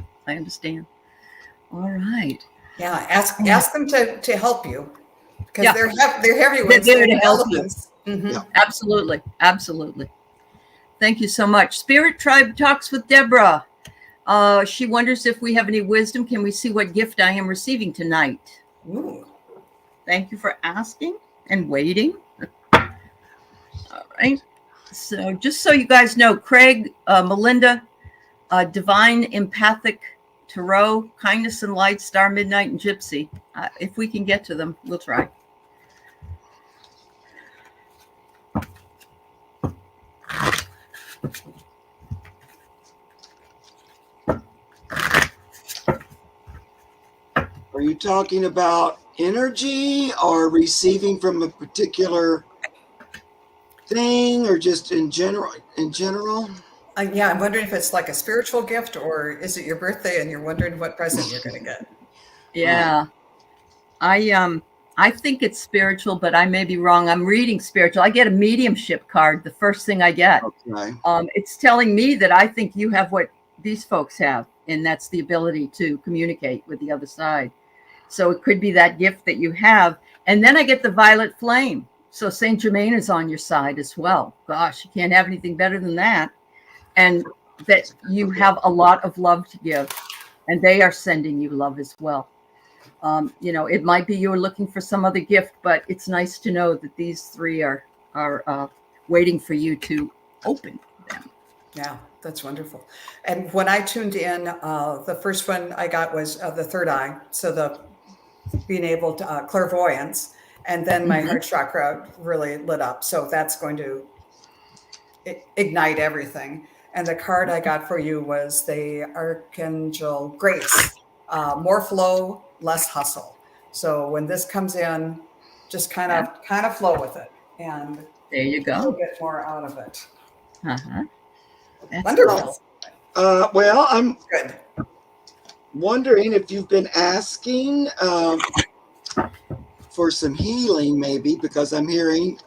All right. Yeah, ask them to help you, because Yeah. they're heavy They're ones. there They're to the help you. elephants. Mhm. Yeah. Absolutely. Thank you so much. Spirit Tribe talks with Deborah. She wonders if we have any wisdom. Can we see what gift I am receiving tonight? Ooh. Thank you for asking and waiting. All right. So just so you guys know, Craig, Melinda, Divine Empathic Tarot, Kindness and Light, Star Midnight, and Gypsy. If we can get to them, we'll try. Are you talking about energy or receiving from a particular thing or just in general? Yeah, I'm wondering if it's like a spiritual gift, or is it your birthday and you're wondering what present you're going to get? Yeah. I think it's spiritual, but I may be wrong. I'm reading spiritual. I get a mediumship card, the first thing I get. Okay. It's telling me that I think you have what these folks have, and that's the ability to communicate with the other side. So it could be that gift that you have. And then I get the violet flame. So Saint Germain is on your side as well. Gosh, you can't have anything better than that. And that you have a lot of love to give, and they are sending you love as well. It might be you're looking for some other gift, but it's nice to know that these three are waiting for you to open them. Yeah, that's wonderful. And when I tuned in, the first one I got was the third eye. So the being able to clairvoyance, and then my heart chakra really lit up. So that's going to ignite everything. And the card I got for you was the Archangel Grace, more flow, less hustle. So when this comes in, just kind of flow with it, and There you you'll go. get more out of it. Uh-huh. That's Wonderful. Well, I'm Good. wondering if you've been asking for some healing, maybe, because I'm hearing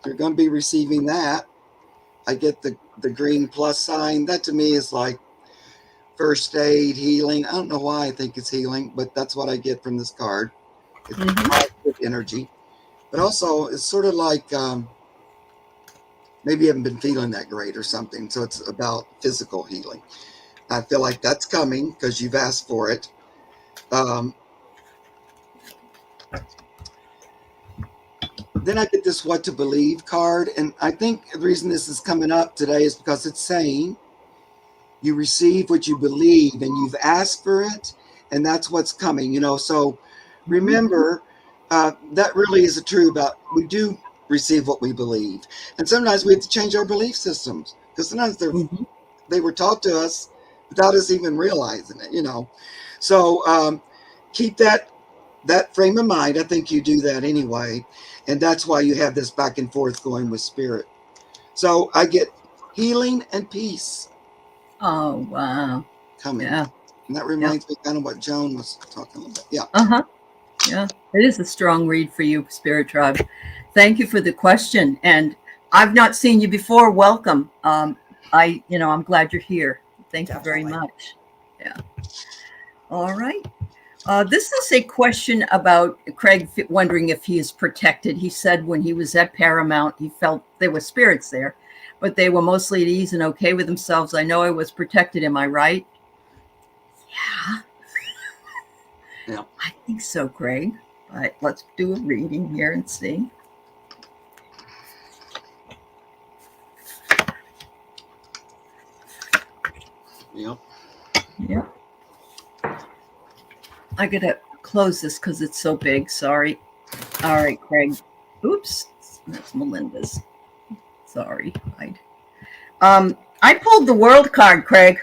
you're going to be receiving that. I get the green plus sign. That to me is like first aid, healing. I don't know why I think it's healing, but that's what I get from this card. It's positive energy. But also, it's sort of like maybe you haven't been feeling that great or something. So it's about physical healing. I feel like that's coming because you've asked for it. Then I get this what to believe card. And I think the reason this is coming up today is because it's saying you receive what you believe and you've asked for it. And that's what's coming, So remember, that really is true about we do receive what we believe. And sometimes we have to change our belief systems because sometimes they were taught to us without us even realizing it, So keep that frame of mind. I think you do that anyway. And that's why you have this back and forth going with spirit. So I get healing and peace. Oh, wow. Coming. Yeah. And that reminds me kind of what Joan was talking about. Yeah. Yeah. It is a strong read for you, Spirit Tribe. Thank you for the question. And I've not seen you before. Welcome. I'm glad you're here. Thank you very much. Yeah. All right. This is a question about Craig wondering if he is protected. He said when he was at Paramount, he felt there were spirits there, but they were mostly at ease and okay with themselves. I know I was protected. Am I right? Yeah. Yeah. I think so, Craig. But let's do a reading here and see. Yep. Yep. I gotta close this because it's so big. Sorry. All right, Craig. Oops. That's Melinda's. Sorry. I pulled the world card, Craig.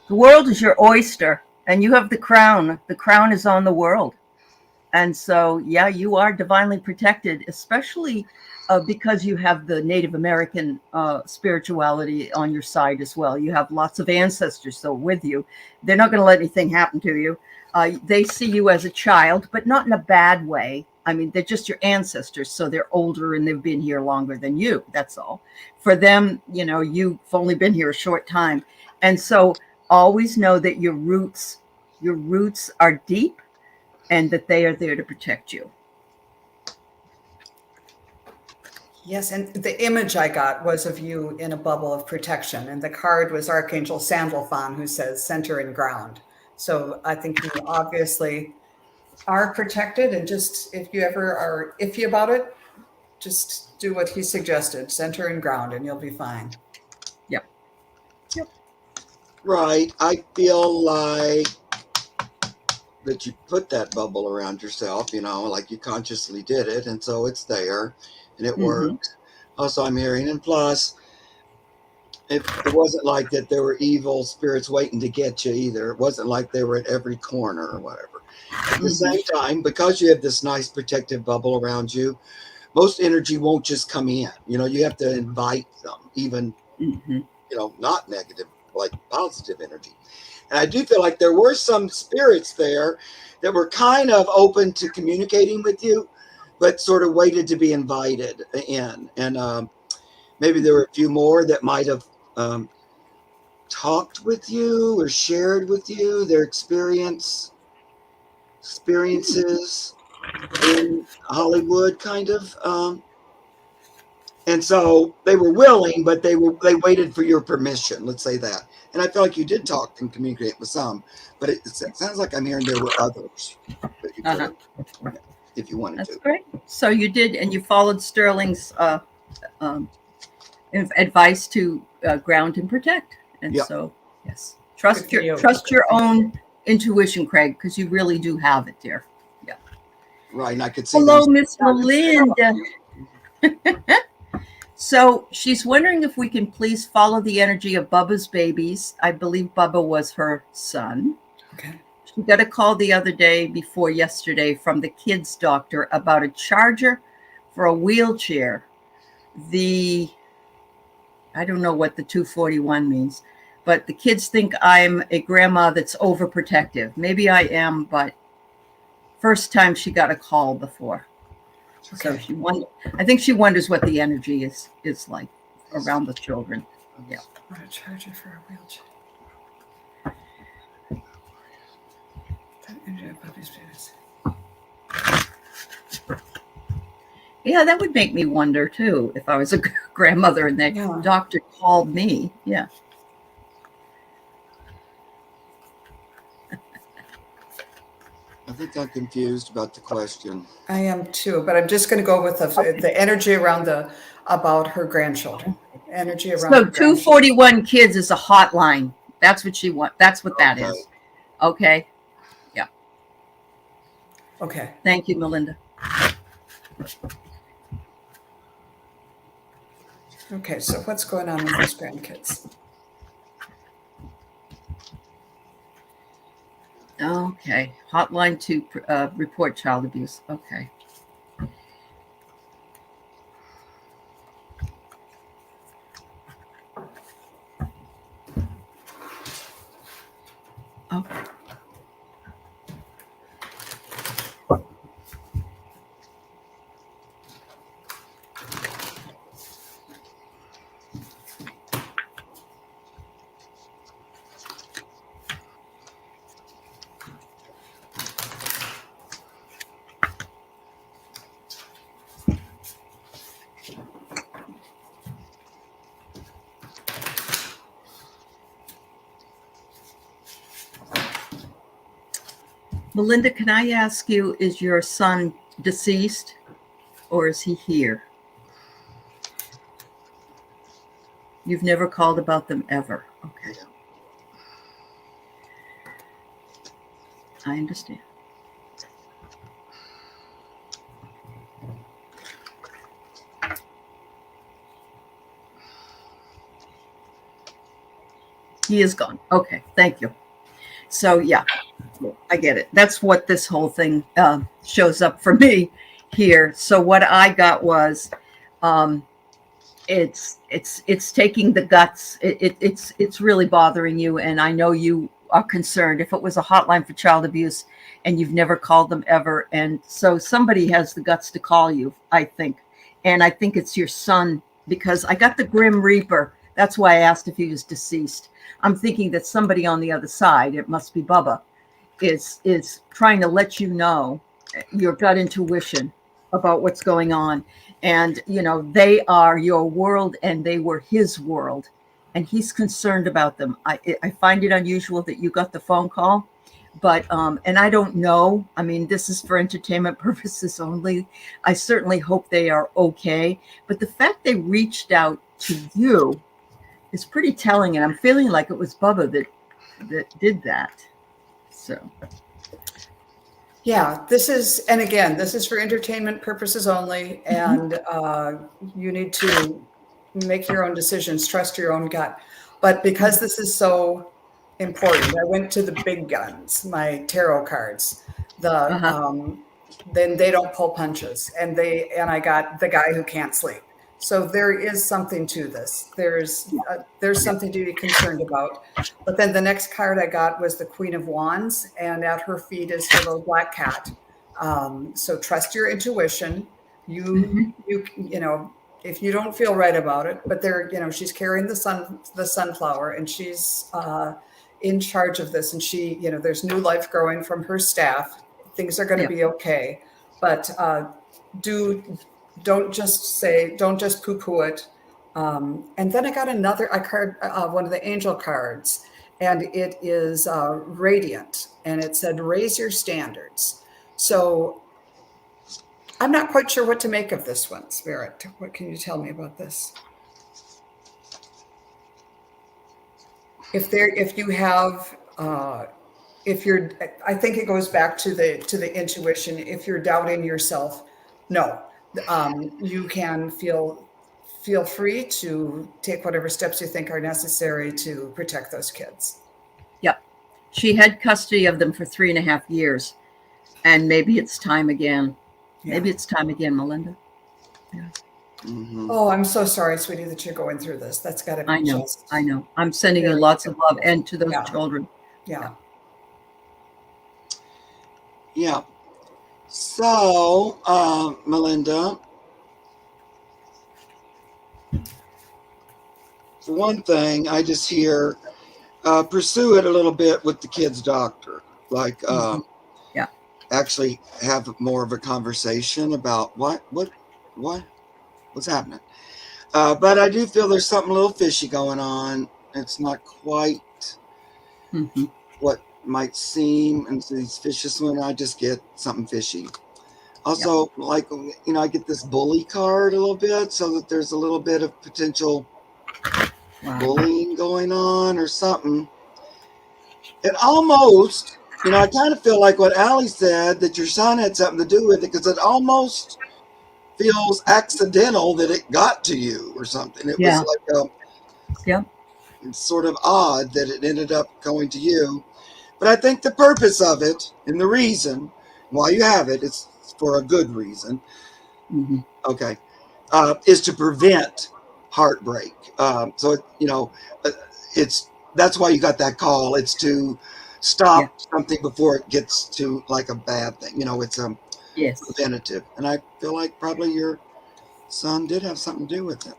The world is your oyster, and you have the crown. The crown is on the world. And so, yeah, you are divinely protected, especially because you have the Native American spirituality on your side as well. You have lots of ancestors, so with you. They're not going to let anything happen to you. They see you as a child, but not in a bad way. I mean, they're just your ancestors, so they're older and they've been here longer than you. That's all. For them, you've only been here a short time. And so always know that your roots are deep and that they are there to protect you. Yes, and the image I got was of you in a bubble of protection, and the card was Archangel Sandalphon, who says center and ground. So I think you obviously are protected, and just if you ever are iffy about it, just do what he suggested, center and ground, and you'll be fine. Yep. Right. I feel like that you put that bubble around yourself, like you consciously did it. And so it's there and it works. Also, I'm hearing, and plus, it wasn't like that there were evil spirits waiting to get you either. It wasn't like they were at every corner or whatever. At the same time, because you have this nice protective bubble around you, most energy won't just come in. You have to invite them, even, not negative, like positive energy. And I do feel like there were some spirits there that were kind of open to communicating with you, but sort of waited to be invited in. And maybe there were a few more that might have talked with you or shared with you their experiences in Hollywood, kind of. And so they were willing, but they waited for your permission. Let's say that. And I feel like you did talk and communicate with some, but it sounds like I'm hearing there were others that you could have, if you wanted to. That's great. So you did, and you followed Sterling's advice to ground and protect. And so, yes, trust your own intuition, Craig, because you really do have it, dear. Yeah. Right, and I could see. Hello, Miss Melinda. So she's wondering if we can please follow the energy of Bubba's babies. I believe Bubba was her son. Okay. She got a call the other day before yesterday from the kids' doctor about a charger for a wheelchair. I don't know what the 241 means, but the kids think I'm a grandma that's overprotective. Maybe I am, but first time she got a call before. So I think she wonders what the energy is like around the children. Yeah. What a charger for a wheelchair. Yeah, that would make me wonder too if I was a grandmother and that doctor called me. Yeah. I think I'm confused about the question. I am too, but I'm just going to go with the energy around about her grandchildren. Energy around. So 241 kids is a hotline. That's what she wants. That's what that is. Okay. Yeah. Okay. Thank you, Melinda. Okay, so what's going on with those grandkids? Okay. Hotline to report child abuse. Okay. Okay. Melinda, can I ask you, is your son deceased or is he here? You've never called about them ever. Okay. I understand. He is gone. Okay, thank you. So yeah, I get it. That's what this whole thing shows up for me here. So what I got was, it's taking the guts. It's really bothering you, and I know you are concerned. If it was a hotline for child abuse, and you've never called them ever, and so somebody has the guts to call you, I think, and I think it's your son because I got the Grim Reaper. That's why I asked if he was deceased. I'm thinking that somebody on the other side, it must be Bubba, is trying to let you know your gut intuition about what's going on. And, you know, they are your world and they were his world. And he's concerned about them. I find it unusual that you got the phone call, but, and I don't know. I mean, this is for entertainment purposes only. I certainly hope they are okay. But the fact they reached out to you is pretty telling, and I'm feeling like it was Bubba that did that. So, Yeah, this is, and again, this is for entertainment purposes only, and you need to make your own decisions, trust your own gut. But because this is so important, I went to the big guns, my tarot cards. Then they don't pull punches, and I got the guy who can't sleep. So there is something to this. There's something to be concerned about. But then the next card I got was the Queen of Wands, and at her feet is her little black cat. So trust your intuition. You know, if you don't feel right about it, but she's carrying the sunflower, and she's in charge of this. And she, there's new life growing from her staff. Things are going to be okay. But don't just poo-poo it. And then I got a card, one of the angel cards, and it is radiant, and it said, raise your standards. So I'm not quite sure what to make of this one, Spirit. What can you tell me about this? I think it goes back to the intuition. If you're doubting yourself, no. You can feel free to take whatever steps you think are necessary to protect those kids. Yep. She had custody of them for 3.5 years, and maybe it's time again. Yeah. Maybe it's time again, Melinda. Yeah. Mm-hmm. Oh, I'm so sorry, sweetie, that you're going through this. That's got to be I know. I'm sending you lots of love, and to those children. Yeah. Yeah. So, Melinda, for one thing, I just hear pursue it a little bit with the kid's doctor. Like, actually have more of a conversation about what's happening. But I do feel there's something a little fishy going on. It's not quite what might seem, and so these fishes swimming, I just get something fishy. Also, like, I get this bully card a little bit, so that there's a little bit of potential bullying going on or something. It almost, I kind of feel like what Allie said, that your son had something to do with it, because it almost feels accidental that it got to you or something. It was like it's sort of odd that it ended up going to you. But I think the purpose of it and the reason why you have it, it's for a good reason. Okay. Is to prevent heartbreak. So, that's why you got that call. It's to stop something before it gets to like a bad thing. It's preventative. And I feel like probably your son did have something to do with it.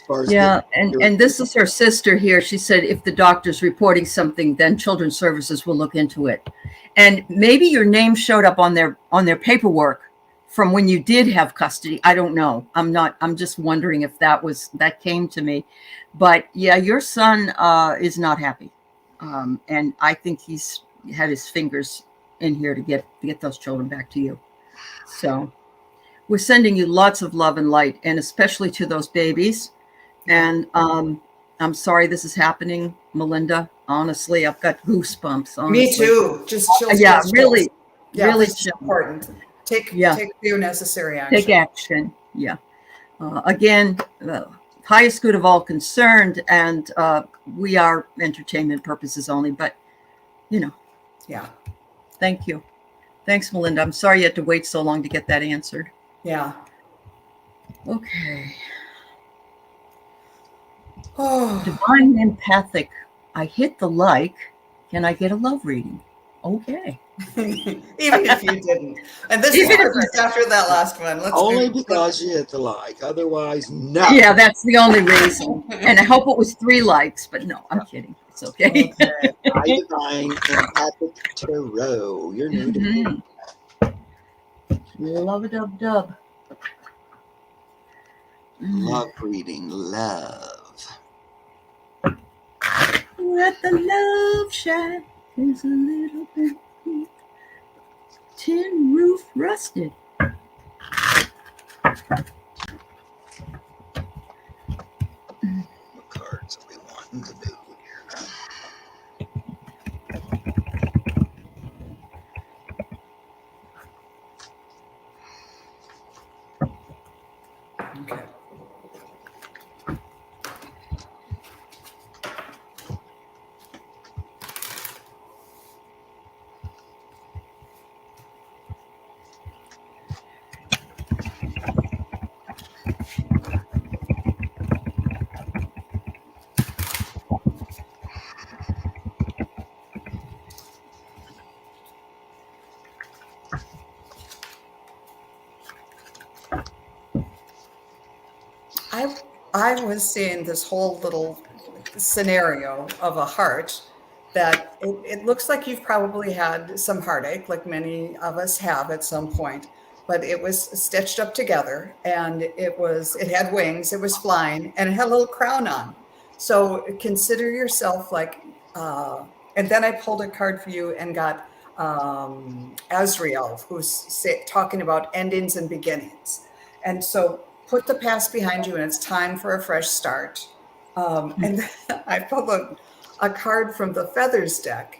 And this is her sister here. She said, if the doctor's reporting something, then Children's Services will look into it. And maybe your name showed up on their paperwork from when you did have custody. I don't know. I'm just wondering if that came to me. But yeah, your son is not happy. And I think he's had his fingers in here to get those children back to you. So we're sending you lots of love and light, and especially to those babies. And I'm sorry this is happening, Melinda. Honestly, I've got goosebumps. Honestly. Me too. Just chills. Yeah, chills, really, chills. Yeah, really this is important. Take the necessary action. Take action. Yeah. Again, highest good of all concerned, and we are entertainment purposes only. But Yeah. Thank you. Thanks, Melinda. I'm sorry you had to wait so long to get that answered. Yeah. Okay. Oh. Divine empathic. I hit the like. Can I get a love reading? Okay. Even if you didn't. And this Even is perfect after that last one. Only because you hit the like. Otherwise, no. Yeah, that's the only reason. And I hope it was 3 likes, but no, I'm kidding. It's okay. I Divine Empathic Tarot. You're new to me. Love a dub dub. Love reading. Love. Let the love shine. There's a little bit deep. Tin roof rusted. What cards are we wanting to do here? Okay. I was seeing this whole little scenario of a heart that it looks like you've probably had some heartache, like many of us have at some point, but it was stitched up together, and it had wings, it was flying, and it had a little crown on. So consider yourself like, and then I pulled a card for you and got Azrael, who's talking about endings and beginnings. And so put the past behind you, and it's time for a fresh start. And then I pulled a card from the feathers deck,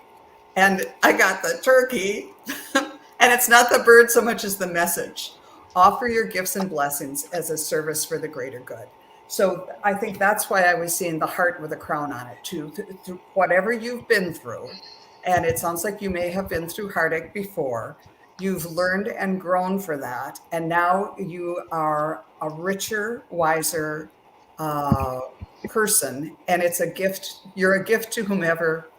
and I got the turkey. And it's not the bird so much as the message. Offer your gifts and blessings as a service for the greater good. So I think that's why I was seeing the heart with a crown on it too. Through whatever you've been through, and it sounds like you may have been through heartache before. You've learned and grown for that, and now you are a richer, wiser person, and it's a gift. You're a gift to whomever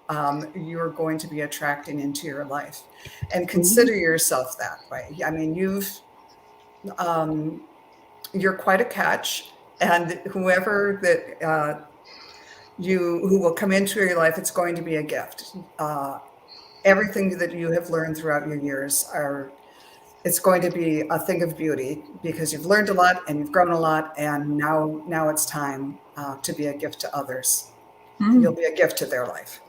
you're going to be attracting into your life, and consider yourself that way. I mean, you're quite a catch, and whoever that who will come into your life, it's going to be a gift. Everything that you have learned throughout your years it's going to be a thing of beauty, because you've learned a lot and you've grown a lot, and now it's time to be a gift to others. You'll be a gift to their life.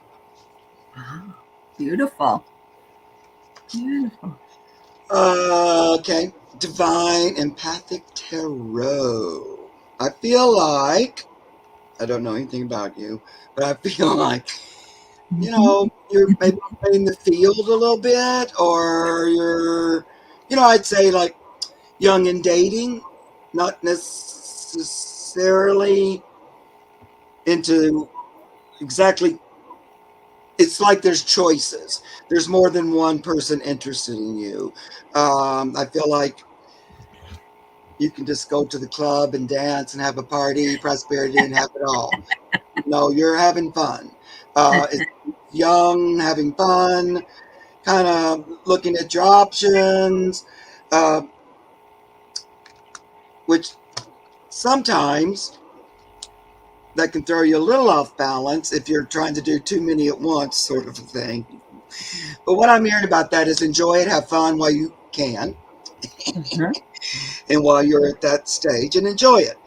Wow. Beautiful. Beautiful. Okay. Divine Empathic Tarot. I feel like, I don't know anything about you, but I feel like, you're maybe in the field a little bit, or you're, I'd say like young and dating, not necessarily into exactly. It's like there's choices. There's more than one person interested in you. I feel like you can just go to the club and dance and have a party, prosperity, and have it all. No, you're having fun. It's young, having fun, kind of looking at your options, which sometimes that can throw you a little off balance if you're trying to do too many at once, sort of a thing. But what I'm hearing about that is enjoy it, have fun while you can, and while you're at that stage, and enjoy it.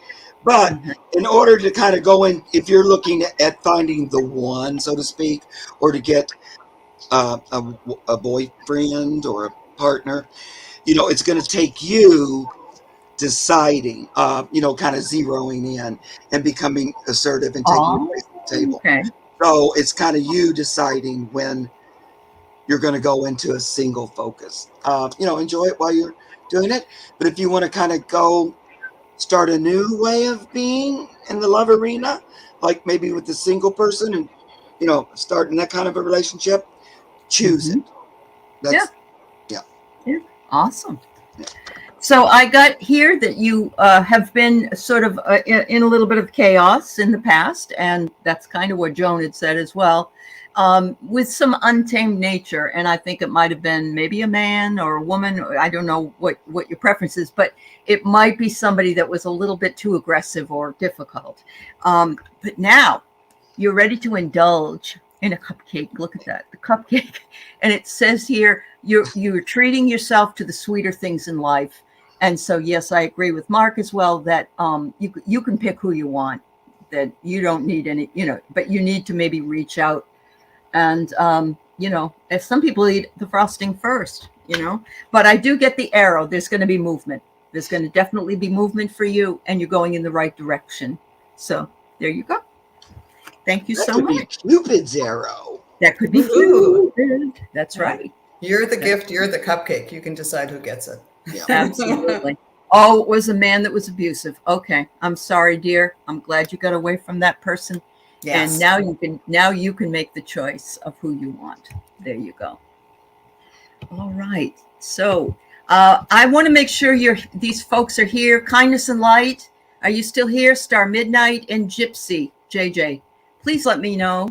But in order to kind of go in, if you're looking at finding the one, so to speak, or to get a boyfriend or a partner, it's going to take you deciding, kind of zeroing in and becoming assertive and taking your Oh, place at the table. okay. So it's kind of you deciding when you're going to go into a single focus. Enjoy it while you're doing it. But if you want to kind of go start a new way of being in the love arena, like maybe with a single person and, starting that kind of a relationship, choose it. That's, Yeah. Awesome. So I got here that you have been sort of in a little bit of chaos in the past, and that's kind of what Joan had said as well, with some untamed nature. And I think it might have been maybe a man or a woman. Or I don't know what your preference is, but it might be somebody that was a little bit too aggressive or difficult. But now you're ready to indulge in a cupcake. Look at that, the cupcake. And it says here, you're treating yourself to the sweeter things in life. And so, yes, I agree with Mark as well that you can pick who you want, that you don't need any, but you need to maybe reach out. And, if some people eat the frosting first, but I do get the arrow. There's going to be movement. There's going to definitely be movement for you, and you're going in the right direction. So there you go. Thank you so much. Cupid's arrow. That could be Cupid. That's right. You're the gift. You're the cupcake. You can decide who gets it. Yeah. Absolutely. Oh, it was a man that was abusive. Okay. I'm sorry, dear. I'm glad you got away from that person. Yes. And now you can make the choice of who you want. There you go. All right. So I want to make sure these folks are here. Kindness and Light. Are you still here? Star Midnight and Gypsy, JJ. Please let me know.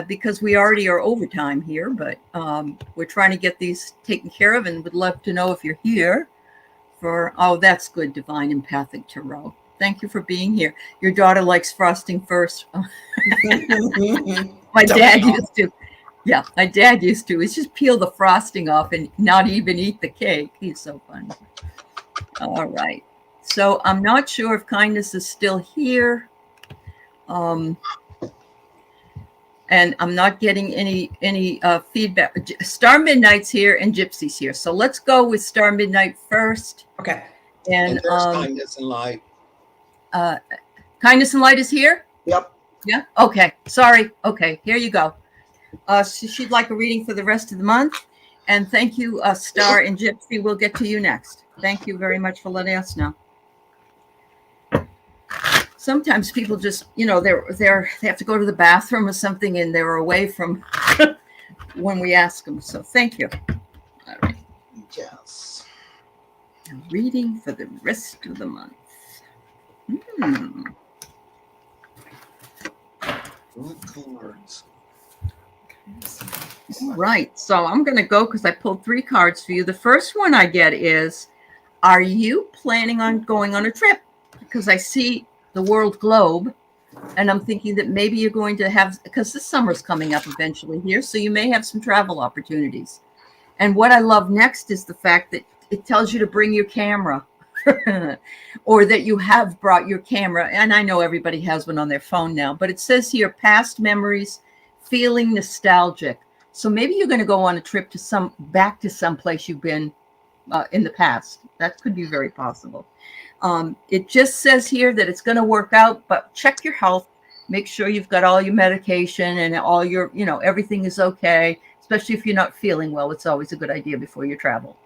Because we already are overtime here, but we're trying to get these taken care of and would love to know if you're here that's good, Divine Empathic Tarot. Thank you for being here. Your daughter likes frosting first. My dad used to. Yeah, my dad used to. It's just peel the frosting off and not even eat the cake. He's so funny. All right. So I'm not sure if Kindness is still here. And I'm not getting any feedback. Star Midnight's here and Gypsy's here. So let's go with Star Midnight first. Okay. And there's Kindness and Light. Kindness and Light is here? Yep. Yeah? Okay. Sorry. Okay. Here you go. She'd like a reading for the rest of the month. And thank you, Star and Gypsy. We'll get to you next. Thank you very much for letting us know. Sometimes people just, they have to go to the bathroom or something and they're away from when we ask them. So thank you. All right. Yes. A reading for the rest of the month. What cards? All right. So I'm going to go because I pulled 3 cards for you. The first one I get is, are you planning on going on a trip? Because I see the world globe, and I'm thinking that maybe you're going to have, because the summer's coming up eventually here, so you may have some travel opportunities. And what I love next is the fact that it tells you to bring your camera or that you have brought your camera. And I know everybody has one on their phone now, but it says here, past memories, feeling nostalgic. So maybe you're going to go on a trip back to some place you've been in the past. That could be very possible. It just says here that it's going to work out, but check your health. Make sure you've got all your medication and all your, everything is okay, especially if you're not feeling well. It's always a good idea before you travel.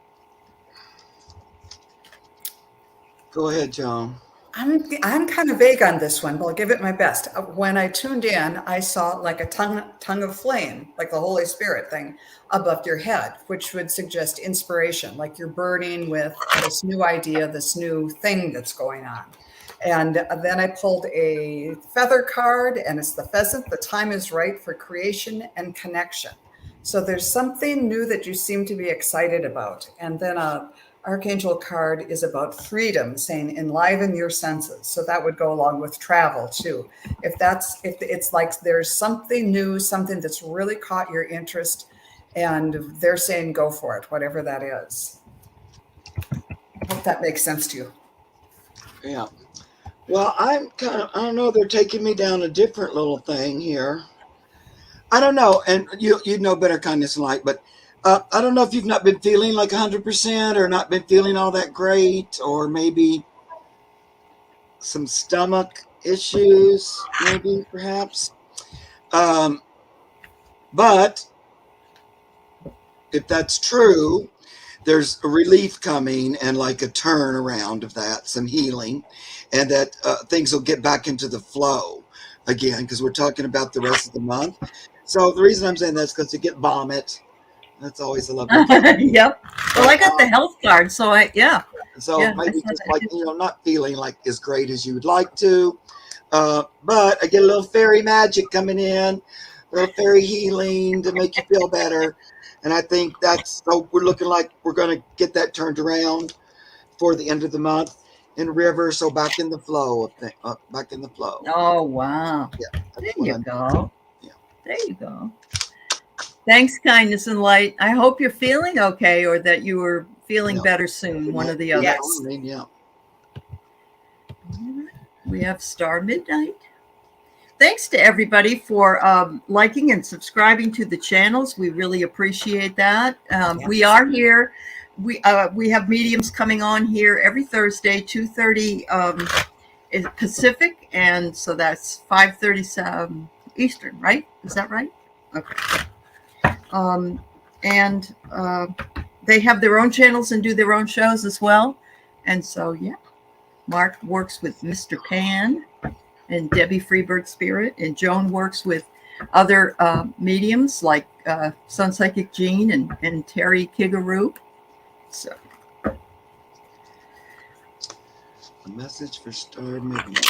Go ahead, Joan. I'm kind of vague on this one, but I'll give it my best. When I tuned in, I saw like a tongue of flame, like the Holy Spirit thing above your head, which would suggest inspiration, like you're burning with this new idea, this new thing that's going on. And then I pulled a feather card, and it's the pheasant. The time is right for creation and connection. So there's something new that you seem to be excited about. And then Archangel card is about freedom, saying enliven your senses. So that would go along with travel too. If it's like there's something new, something that's really caught your interest, and they're saying go for it, whatever that is. I hope that makes sense to you. Yeah. Well, I don't know, they're taking me down a different little thing here. I don't know, and you know better, kindness and light, but I don't know if you've not been feeling like 100% or not been feeling all that great, or maybe some stomach issues, maybe perhaps. But if that's true, there's a relief coming and like a turnaround of that, some healing, and that things will get back into the flow again, because we're talking about the rest of the month. So the reason I'm saying that's because you get vomit. That's always a lovely thing. Yep. Well, I got the health card, so So yeah, I maybe saw just that like, too. not feeling like as great as you would like to. But I get a little fairy magic coming in, a little fairy healing to make you feel better. And I think that's, so we're looking like we're going to get that turned around for the end of the month in River. So back in the flow of back in the flow. Oh, wow. Yeah, There that's what you I'm. go. Yeah. There you go. Thanks, kindness and light. I hope you're feeling okay, or that you are feeling Yeah. better soon, one or the other. Yes. I mean, yeah. We have Star Midnight. Thanks to everybody for liking and subscribing to the channels. We really appreciate that. We are here. We have mediums coming on here every Thursday, 2:30 Pacific, and so that's 5:30 Eastern, right? Is that right? Okay. And they have their own channels and do their own shows as well. And so, yeah, Mark works with Mr. Pan and Debbie Freeberg Spirit, and Joan works with other mediums like Sun Psychic Jean and Terry Kigaroo. So, A message for Star Midnight.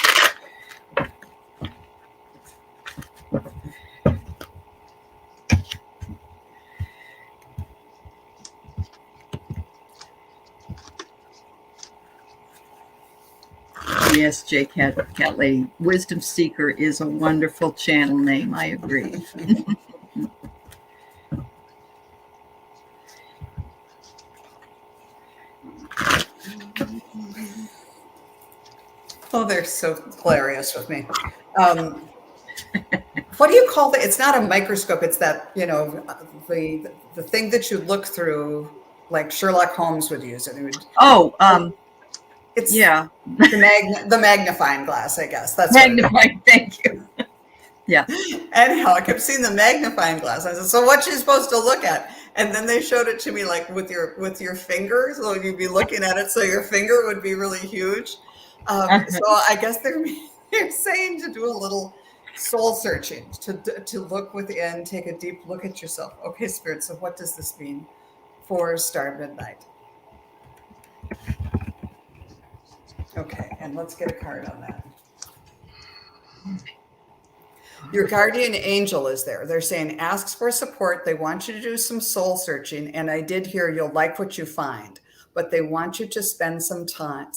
yes, J Cat Lady, Wisdom Seeker is a wonderful channel name. I agree. Oh, they're so hilarious with me. What do you call that? It's not a microscope. It's that, the thing that you look through, like Sherlock Holmes would use it. It's Yeah, the magnifying glass, I guess. That's magnifying. Thank you. Yeah. Anyhow, I kept seeing the magnifying glass. I said, "So what's you supposed to look at?" And then they showed it to me like with your fingers. So you'd be looking at it, so your finger would be really huge. So I guess they're saying to do a little soul searching, to look within, take a deep look at yourself. Okay, Spirit. So what does this mean for Star Midnight? Okay, and let's get a card on that. Your guardian angel is there. They're saying asks for support. They want you to do some soul searching. And I did hear you'll like what you find, but they want you to spend some time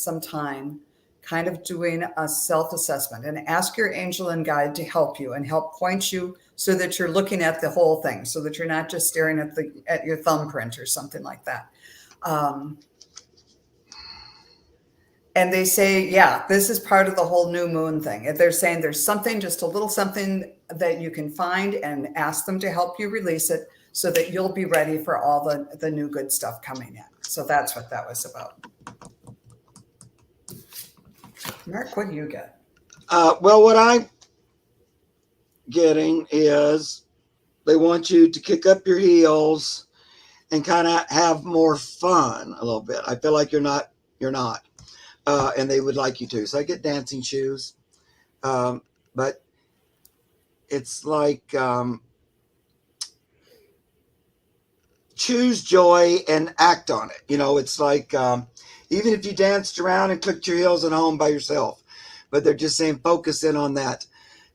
kind of doing a self-assessment and ask your angel and guide to help you and help point you so that you're looking at the whole thing, so that you're not just staring at your thumbprint or something like that. And they say, yeah, this is part of the whole new moon thing. They're saying there's something, just a little something that you can find, and ask them to help you release it so that you'll be ready for all the new good stuff coming in. So that's what that was about. Mark, what do you get? Well, what I'm getting is they want you to kick up your heels and kind of have more fun a little bit. I feel like you're not. And they would like you to. So I get dancing shoes. But it's like choose joy and act on it. It's like even if you danced around and clicked your heels at home by yourself, but they're just saying focus in on that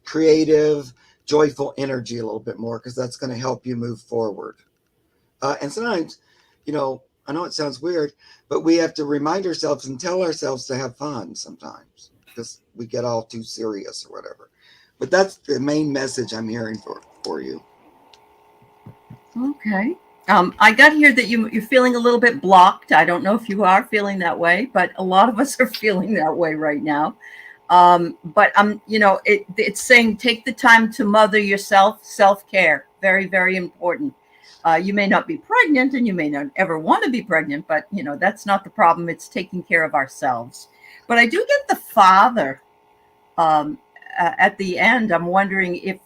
creative, joyful energy a little bit more, because that's going to help you move forward. And sometimes, I know it sounds weird, but we have to remind ourselves and tell ourselves to have fun sometimes, because we get all too serious or whatever. But that's the main message I'm hearing for you. Okay. I got here that you're feeling a little bit blocked. I don't know if you are feeling that way, but a lot of us are feeling that way right now. But it's saying take the time to mother yourself, self-care, very, very important. You may not be pregnant and you may not ever want to be pregnant, but that's not the problem. It's taking care of ourselves. But I do get the father at the end. I'm wondering if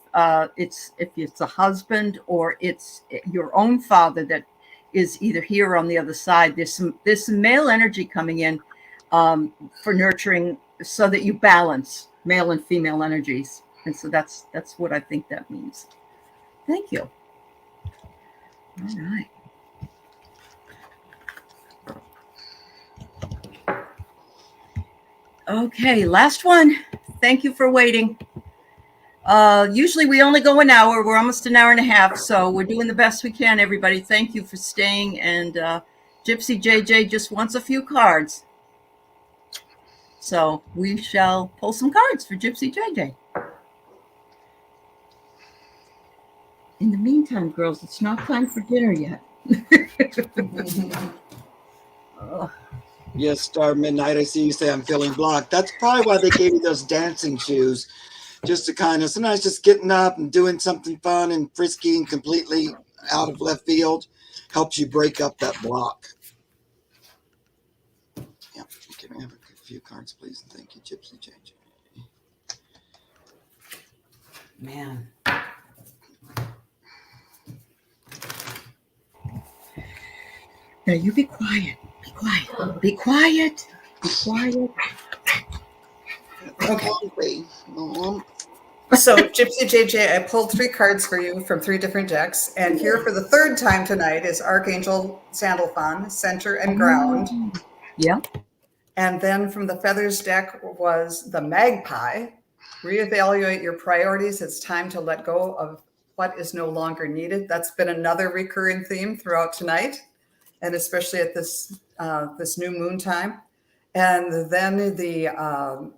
it's a husband or it's your own father that is either here or on the other side. There's some male energy coming in for nurturing, so that you balance male and female energies. And so that's what I think that means. Thank you. All right. Okay, last one. Thank you for waiting. Usually we only go an hour. We're almost an hour and a half, so we're doing the best we can, everybody. Thank you for staying. And Gypsy JJ just wants a few cards. So we shall pull some cards for Gypsy JJ. In the meantime, girls, it's not time for dinner yet. Yes, Star Midnight, I see you say I'm feeling blocked. That's probably why they gave you those dancing shoes, just to kind of, sometimes just getting up and doing something fun and frisky and completely out of left field helps you break up that block. Yeah, can we have a few cards, please? Thank you, Gypsy JJ. Man. Now you be quiet. Be quiet. Be quiet. Be quiet. Okay. So, Gypsy JJ, I pulled 3 cards for you from 3 different decks. And here for the 3rd time tonight is Archangel Sandalphon, Center and Ground. Yeah. And then from the Feathers deck was the Magpie. Reevaluate your priorities. It's time to let go of what is no longer needed. That's been another recurring theme throughout tonight, and especially at this new moon time. And then the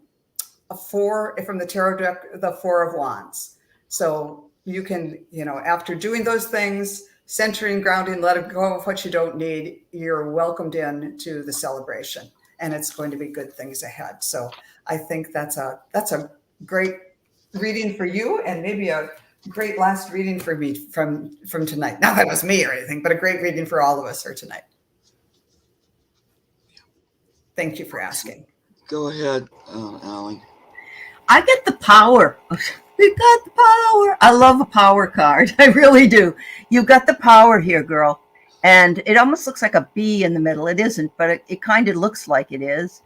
4 from the Tarot deck, the 4 of Wands. So you can, after doing those things, centering, grounding, letting go of what you don't need, you're welcomed in to the celebration, and it's going to be good things ahead. So I think that's a great reading for you, and maybe a great last reading for me from tonight. Not that it was me or anything, but a great reading for all of us for tonight. Thank you for asking. Go ahead, Allie. I get the power. We got the power. I love a power card. I really do. You got the power here, girl. And it almost looks like a bee in the middle. It isn't, but it kind of looks like it is.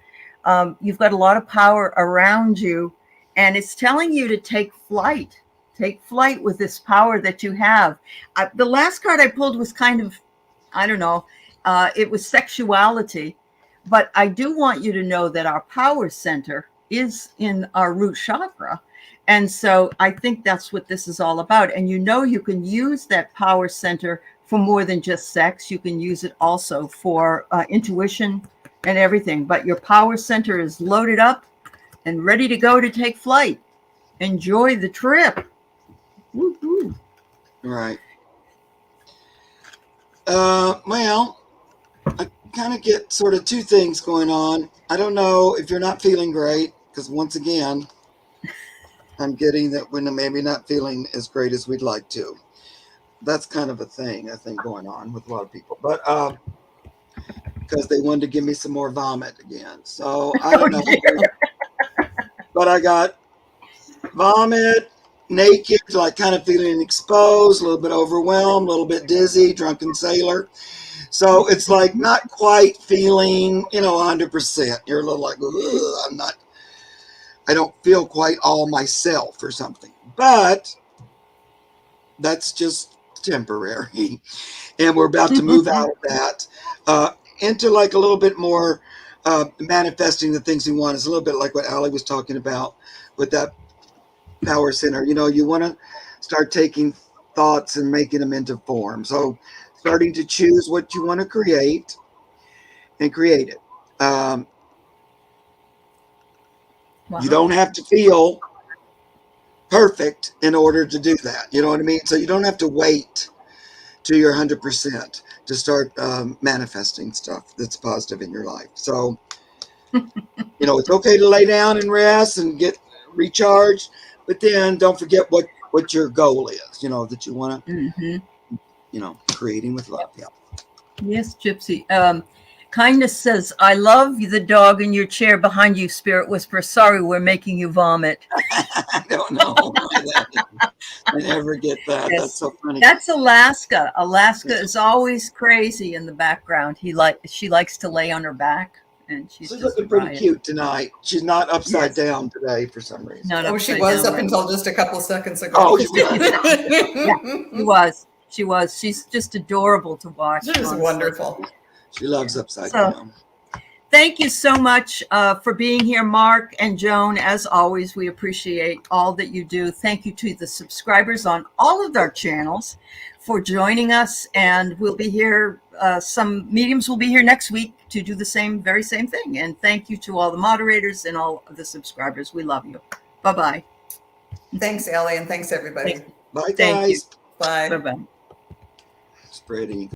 You've got a lot of power around you, and it's telling you to take flight. Take flight with this power that you have. The last card I pulled was kind of, I don't know, it was sexuality. But I do want you to know that our power center is in our root chakra. And so I think that's what this is all about. And you can use that power center for more than just sex. You can use it also for intuition and everything. But your power center is loaded up and ready to go to take flight. Enjoy the trip. Woo-hoo. Right. Well, I kind of get sort of 2 things going on. I don't know if you're not feeling great, because once again, I'm getting that we're maybe not feeling as great as we'd like to. That's kind of a thing, I think, going on with a lot of people. But because they wanted to give me some more vomit again. So I don't know. But I got vomit, naked, like kind of feeling exposed, a little bit overwhelmed, a little bit dizzy, drunken sailor. So it's like not quite feeling, 100%. You're a little like, I don't feel quite all myself or something. But that's just temporary. And we're about to move out of that into like a little bit more manifesting the things we want. It's a little bit like what Allie was talking about with that power center. You want to start taking thoughts and making them into form. So starting to choose what you want to create and create it. Wow. You don't have to feel perfect in order to do that. You know what I mean? So you don't have to wait to your 100% to start manifesting stuff that's positive in your life. So You know, it's okay to lay down and rest and get recharged, but then don't forget what your goal is, you know, that you want to, Mm-hmm. you know, creating with love. Yeah. Yes, Gypsy. Kindness says, I love the dog in your chair behind you, Spirit Whisperer. Sorry, we're making you vomit. I don't know why that is. I never get that. Yes. That's so funny. That's Alaska. Alaska is always crazy in the background. She likes to lay on her back, and she's just looking pretty cute tonight. She's not upside down today for some reason. Not Oh, she upside was down, up right? until just a couple seconds ago. Oh, she was. She was. She was. She's just adorable to watch. She was honestly. wonderful. She loves upside So- down. Thank you so much for being here, Mark and Joan. As always, we appreciate all that you do. Thank you to the subscribers on all of our channels for joining us. And we'll be here. Some mediums will be here next week to do the very same thing. And thank you to all the moderators and all of the subscribers. We love you. Bye-bye. Thanks, Ellie, and thanks everybody. Bye, Thank you. guys. Bye. Bye-bye. Spread eagle.